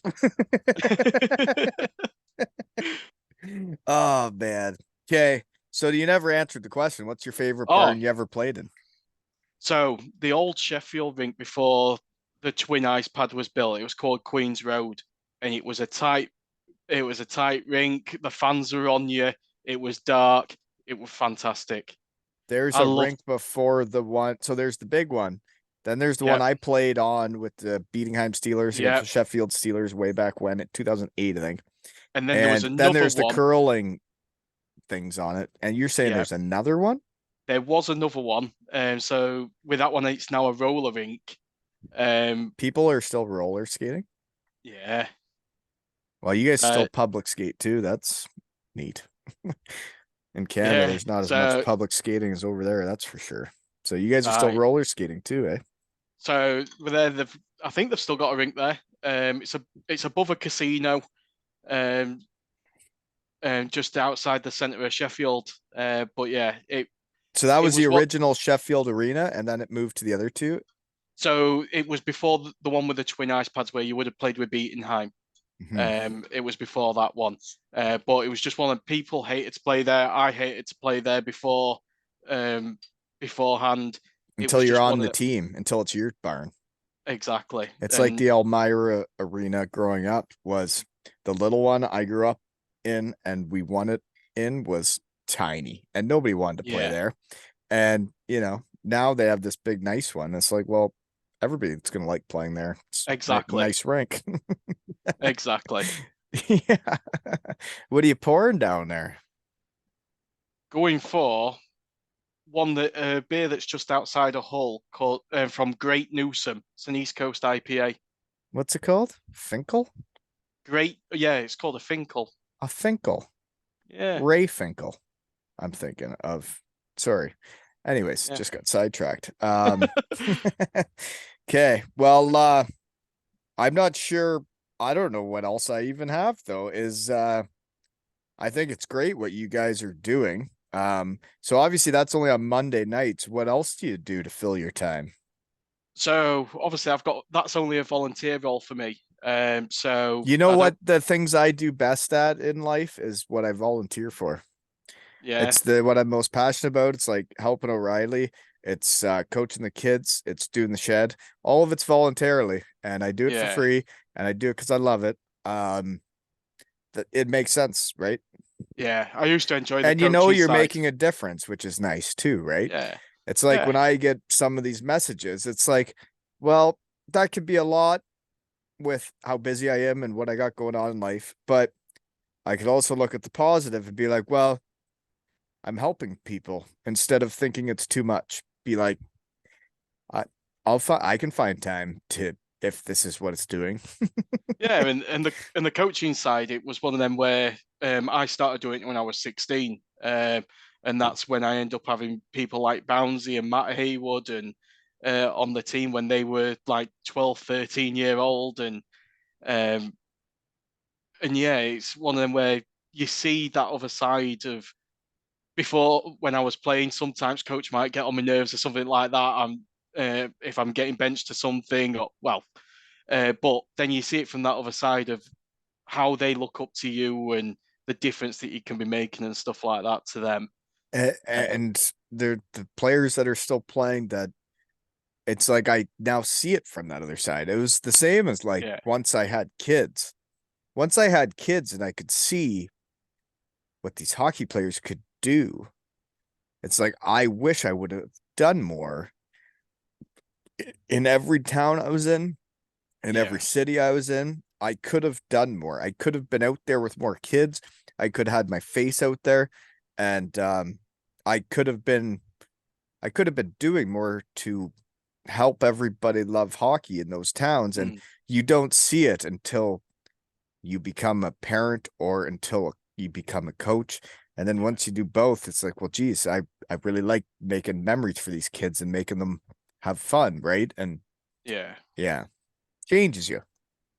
Oh man. Okay. So you never answered the question. What's your favorite Oh, barn you ever played in? so the old Sheffield rink before the twin ice pad was built, it was called Queen's Road, and it was a tight rink. The fans were on you. It was dark. It was fantastic. There's I a loved, rink before the one. So there's the big one. Then there's the one yeah, I played on with the Beatingham Steelers against yeah. the Sheffield Steelers way back when in 2008, I think. And then there was And then another there's the one. curling things on it. And you're saying Yeah, there's another one? there was another one. So with that one, it's now a roller rink. People are still roller skating. Yeah. Well, you guys still Uh, public skate too. That's neat. In Canada, yeah. there's not as much So public skating as over there, that's for sure. So you guys are still right. roller skating too, eh? So with there, I think they've still got a rink there. It's above a casino. Um, just outside the centre of Sheffield. But yeah, So that it was the was what. original Sheffield Arena, and then it moved to the other two. So it was before the one with the twin ice pads where you would have played with Beatenheim. Mhm. It was before that one. But it was just one of people hated to play there. I hated to play there um, beforehand. It Until was you're just on one of the the team, until it's your barn. exactly. It's like And the Elmira Arena growing up was the little one I grew up in, and we won it in was tiny, and nobody wanted to play yeah, there. And now they have this big, nice one. It's like, well, everybody's gonna like playing there. It's exactly. nice rink. Exactly. Yeah. What are you pouring down there? Going for one that beer that's just outside of Hull called from Great Newsom. It's an East Coast IPA. What's it called? Finkel? Great, yeah, it's called a Finkel. A Finkel. Yeah, Ray Finkel. I'm thinking of. Sorry. Anyways, yeah. just got sidetracked. Okay. Well, I'm not sure. I don't know what else I even have though. I think it's great what you guys are doing. So obviously that's only on Monday nights. What else do you do to fill your time? So obviously I've got that's only a volunteer role for me. So You know I what don't. the things I do best at in life is what I volunteer for. Yeah, It's the what I'm most passionate about. It's like helping O'Reilly. It's coaching the kids. It's doing the shed. All of it's voluntarily, and I do it for yeah, free, and I do it because I love it. That it makes sense, right? yeah. I used to enjoy the And coaching you're side. making a difference, which is nice too, right? Yeah, It's like yeah, when I get some of these messages, it's like, well, that could be a lot with how busy I am and what I got going on in life, but I could also look at the positive and be like, well, I'm helping people instead of thinking it's too much. Be like, I, I can find time to if this is what it's doing. yeah. And the coaching side, it was one of them where I started doing it when I was 16. And that's when I end up having people like Bouncy and Matt Haywood and on the team when they were like 12, 13-year old um, and yeah, it's one of them where you see that other side of before when I was playing. Sometimes coach might get on my nerves or something like that. If I'm getting benched to something, or well, but then you see it from that other side of how they look up to you and the difference that you can be making and stuff like that to them. And they're the players that are still playing that it's like I now see it from that other side. It was the same as like Yeah, once I had kids. Once I had kids and I could see what these hockey players could do, it's like I wish I would have done more in every town I was in every yeah, city I was in. I could have done more. I could have been out there with more kids. I could have had my face out there, and I could have been I could have been doing more to help everybody love hockey in those towns. And mm, you don't see it until you become a parent or until you become a coach. And then yeah, once you do both, it's like, well, geez, I really like making memories for these kids and making them have fun, right? And yeah, yeah, changes you.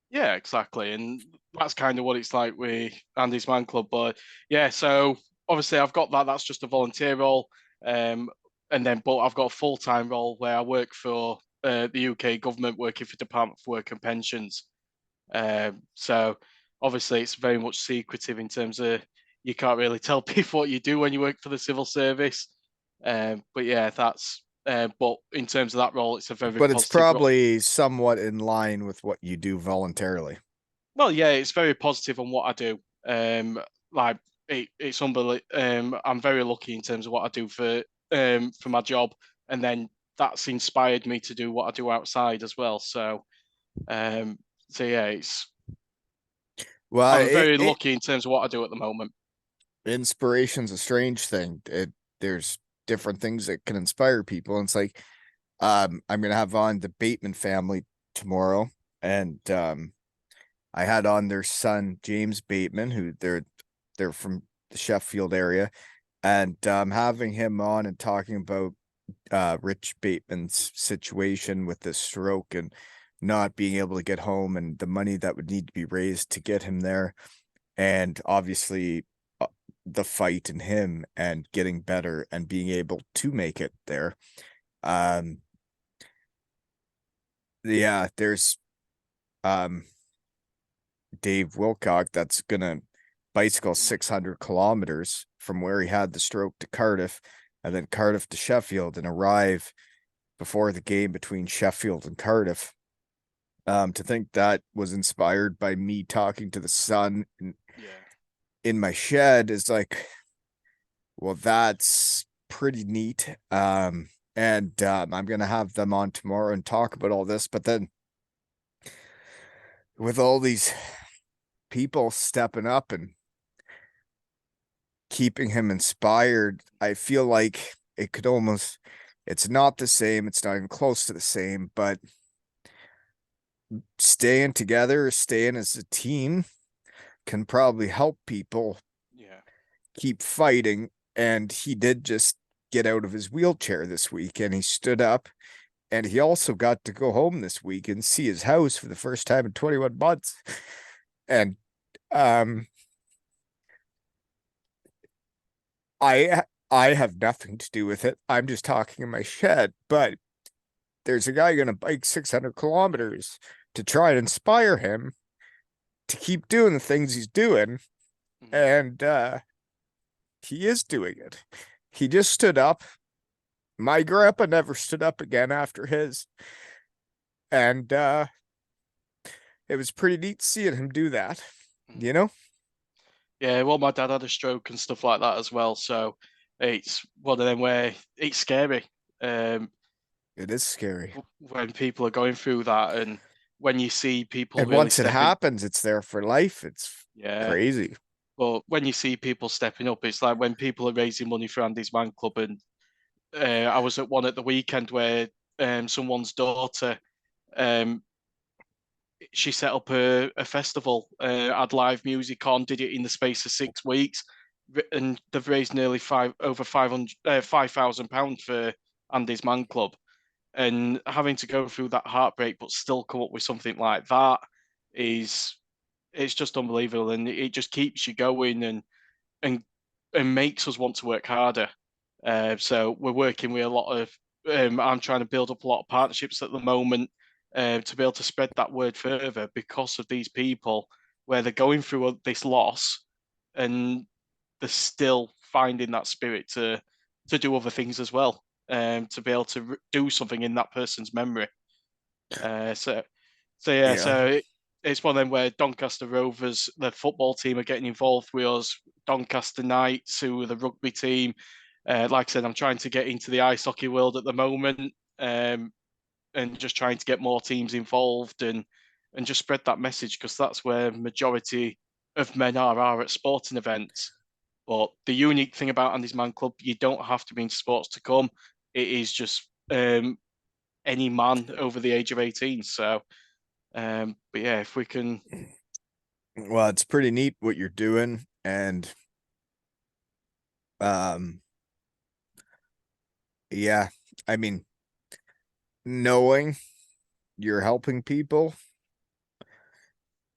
yeah, exactly. And that's kind of what it's like with Andy's Man Club. But yeah, so obviously I've got that. That's just a volunteer role. Um, but I've got a full-time role where I work for the UK government, working for Department for Work and Pensions. So obviously it's very much secretive in terms of you can't really tell people what you do when you work for the civil service. But yeah, that's but in terms of that role, it's a very But it's positive role. probably somewhat in line with what you do voluntarily. Well, yeah, it's very positive on what I do. Like it's unbelievable. I'm very lucky in terms of what I do for my job, and then that's inspired me to do what I do outside as well. Um, so yeah, Well, I'm very lucky in terms of what I do at the moment. inspiration's a strange thing. There's different things that can inspire people. And it's like, I'm gonna have on the Bateman family tomorrow, and I had on their son James Bateman, who they're from the Sheffield area, and having him on and talking about Rich Bateman's situation with the stroke and not being able to get home and the money that would need to be raised to get him there, and obviously the fight in him and getting better and being able to make it there. Yeah, there's Dave Wilcock that's gonna bicycle 600 kilometers from where he had the stroke to Cardiff, and then Cardiff to Sheffield, and arrive before the game between Sheffield and Cardiff. To think that was inspired by me talking to the sun in my shed is like, well, that's pretty neat. And I'm gonna have them on tomorrow and talk about all this. But then with all these people stepping up and keeping him inspired, I feel like it could almost, it's not the same, it's not even close to the same, but staying together, staying as a team can probably help people keep fighting. And he did just get out of his wheelchair this week, and he stood up, and he also got to go home this week and see his house for the first time in 21 months. And I have nothing to do with it. I'm just talking in my shed, but there's a guy gonna bike 600 kilometers to try and inspire him to keep doing the things he's doing. And he is doing it. He just stood up. My grandpa never stood up again after his. And it was pretty neat seeing him do that, you know? Yeah, well, my dad had a stroke and stuff like that as well. So it's one of them where it's scary. It is scary. When people are going through that, and when you see people And really once it happens, it's there for life. It's crazy. But when you see people stepping up, it's like when people are raising money for Andy's Man Club. And I was at one at the weekend where someone's daughter, she set up a festival, had live music on, did it in the space of 6 weeks, and they've raised nearly over 5,000 pounds for Andy's Man Club. And having to go through that heartbreak, but still come up with something like that is it's just unbelievable, and it just keeps you going and and makes us want to work harder. So we're working with a lot of. I'm trying to build up a lot of partnerships at the moment to be able to spread that word further because of these people where they're going through this loss and they're still finding that spirit to do other things as well, to be able to do something in that person's memory. So it's one of them where Doncaster Rovers, the football team, are getting involved with us. Doncaster Knights, who are the rugby team. Like I said, I'm trying to get into the ice hockey world at the moment, and just trying to get more teams involved and just spread that message, because that's where majority of men are at sporting events. But the unique thing about Andy's Man Club, you don't have to be in sports to come. It is just any man over the age of 18. So, but yeah, if we can. Well, it's pretty neat what you're doing. And yeah, I mean, knowing you're helping people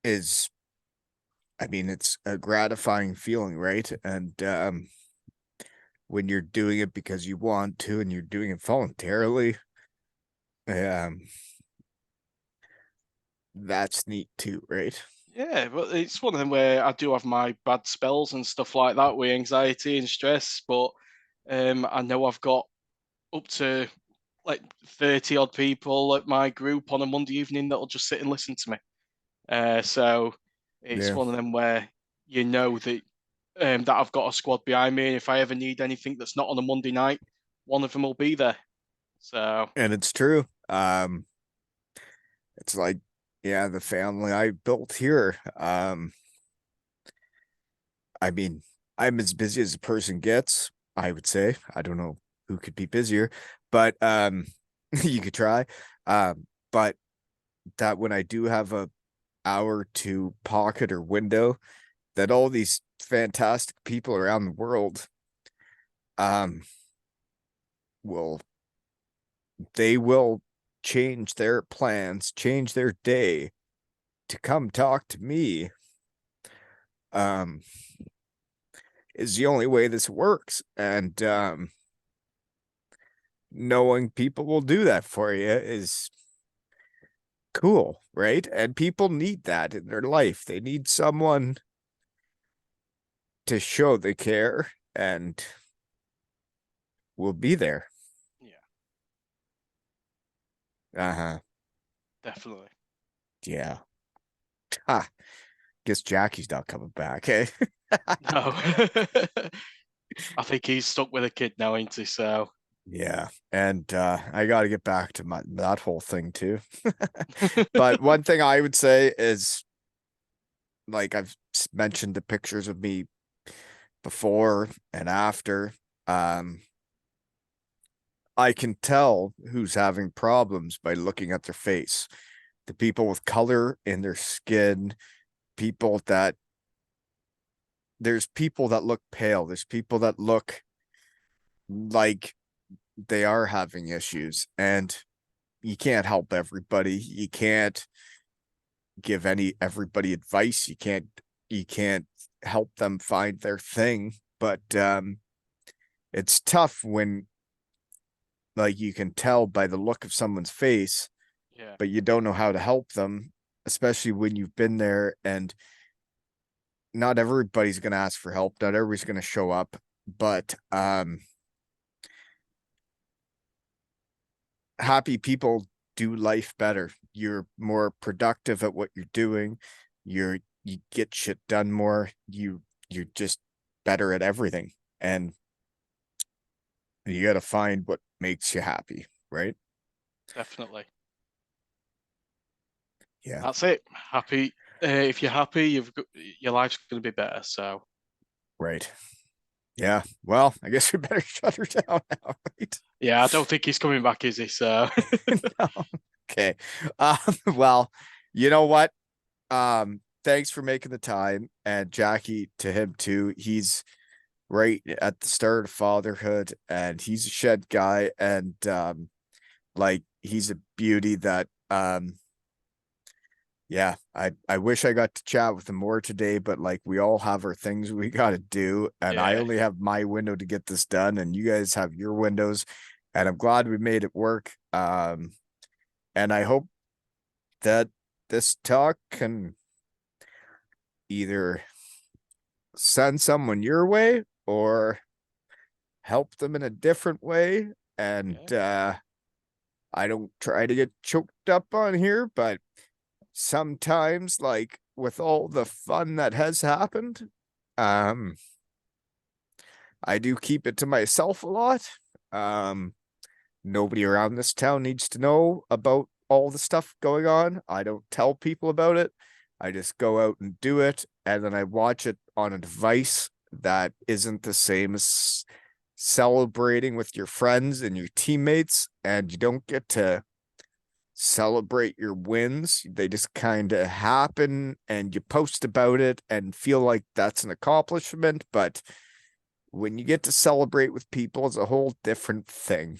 is, I mean, it's a gratifying feeling, right? And when you're doing it because you want to and you're doing it voluntarily, um, that's neat too, right? Yeah, but it's one of them where I do have my bad spells and stuff like that with anxiety and stress, but I know I've got up to like 30 odd people at my group on a Monday evening that'll just sit and listen to me. So it's Yeah. one of them where you know that I've got a squad behind me, and if I ever need anything that's not on a Monday night, one of them will be there. So And it's true. It's like, yeah, the family I built here. I mean, I'm as busy as a person gets, I would say. I don't know who could be busier, but you could try. But that when I do have a hour to pocket or window, that all these fantastic people around the world um will they will change their plans, change their day to come talk to me. Um is the only way this works. And knowing people will do that for you is cool, right? And people need that in their life. They need someone to show they care and will be there. yeah, Uh-huh. definitely. Yeah. Ha. Guess Jackie's not coming back, eh? No, I think he's stuck with a kid now, ain't he? So Yeah. And I gotta get back to that whole thing too. But one thing I would say is, like, I've mentioned the pictures of me before and after. I can tell who's having problems by looking at their face. The people with color in their skin, people that there's people that look pale, there's people that look like they are having issues, and you can't help everybody. You can't give everybody advice. You can't help them find their thing, but it's tough when, like, you can tell by the look of someone's face, yeah, but you don't know how to help them, especially when you've been there. And not everybody's going to ask for help, not everybody's going to show up, but happy people do life better. You're more productive at what you're doing. You get shit done more. You're just better at everything. And you got to find what makes you happy, right? definitely. Yeah, That's it. Happy. If you're happy, your life's going to be better. So right. Yeah. Well, I guess we better shut her down now, right? yeah, I don't think he's coming back, is he? So No. Okay. Well, you know what? Thanks for making the time, and Jackie, to him too. He's right at the start of fatherhood, and he's a shed guy, and like, he's a beauty that yeah, I wish I got to chat with him more today, but like, we all have our things we got to do, and I yeah, only have my window to get this done, and you guys have your windows, and I'm glad we made it work. And I hope that this talk can either send someone your way or help them in a different way. And yeah, I don't try to get choked up on here, but sometimes, like, with all the fun that has happened, um, I do keep it to myself a lot. Um, Nobody around this town needs to know about all the stuff going on. I don't tell people about it. I just go out and do it, and then I watch it on a device that isn't the same as celebrating with your friends and your teammates, and you don't get to celebrate your wins. They just kind of happen, and you post about it and feel like that's an accomplishment. But when you get to celebrate with people, it's a whole different thing.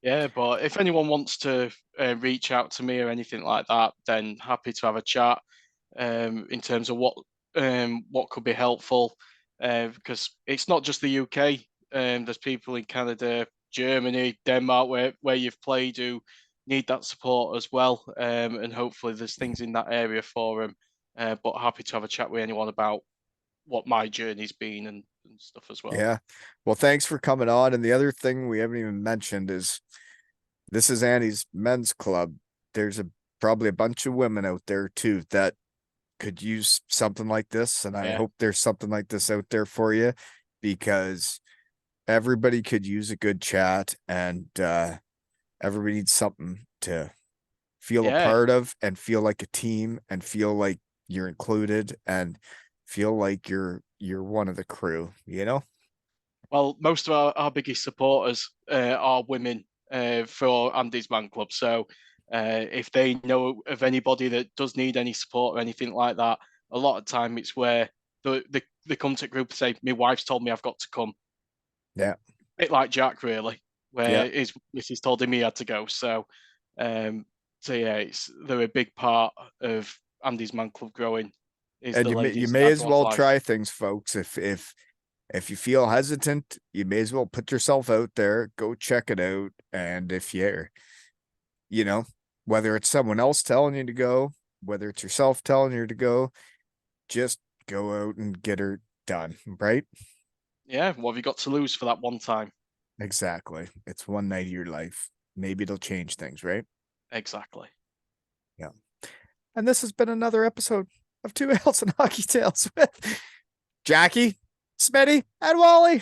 yeah. But if anyone wants to reach out to me or anything like that, then happy to have a chat in terms of what could be helpful, because it's not just the UK. There's people in Canada, Germany, Denmark, where you've played who need that support as well. And hopefully there's things in that area for them. But happy to have a chat with anyone about what my journey's been and stuff as well. Yeah. Well, thanks for coming on. And the other thing we haven't even mentioned is this is Annie's men's club. There's probably a bunch of women out there too that could use something like this. And I hope there's something like this out there for you, because everybody could use a good chat, and everybody needs something to feel a part of and feel like a team and feel like you're included and feel like you're one of the crew, you know? Well, most of our biggest supporters are women for Andy's Man Club. So if they know of anybody that does need any support or anything like that, a lot of time it's where the contact group say, my wife's told me I've got to come. Yeah. A bit like Jack, really, where his missus told him he had to go. So, yeah, they're a big part of Andy's Man Club growing. And you may as well try things, folks. If you feel hesitant, you may as well put yourself out there, go check it out. And if you know, whether it's someone else telling you to go, whether it's yourself telling you to go, just go out and get her done, right? Yeah, what have you got to lose for that one time? Exactly. It's one night of your life. Maybe it'll change things, right? Exactly. Yeah. And this has been another episode of Two Ales and Hockey Tales with Jackie, Smitty, and Wally.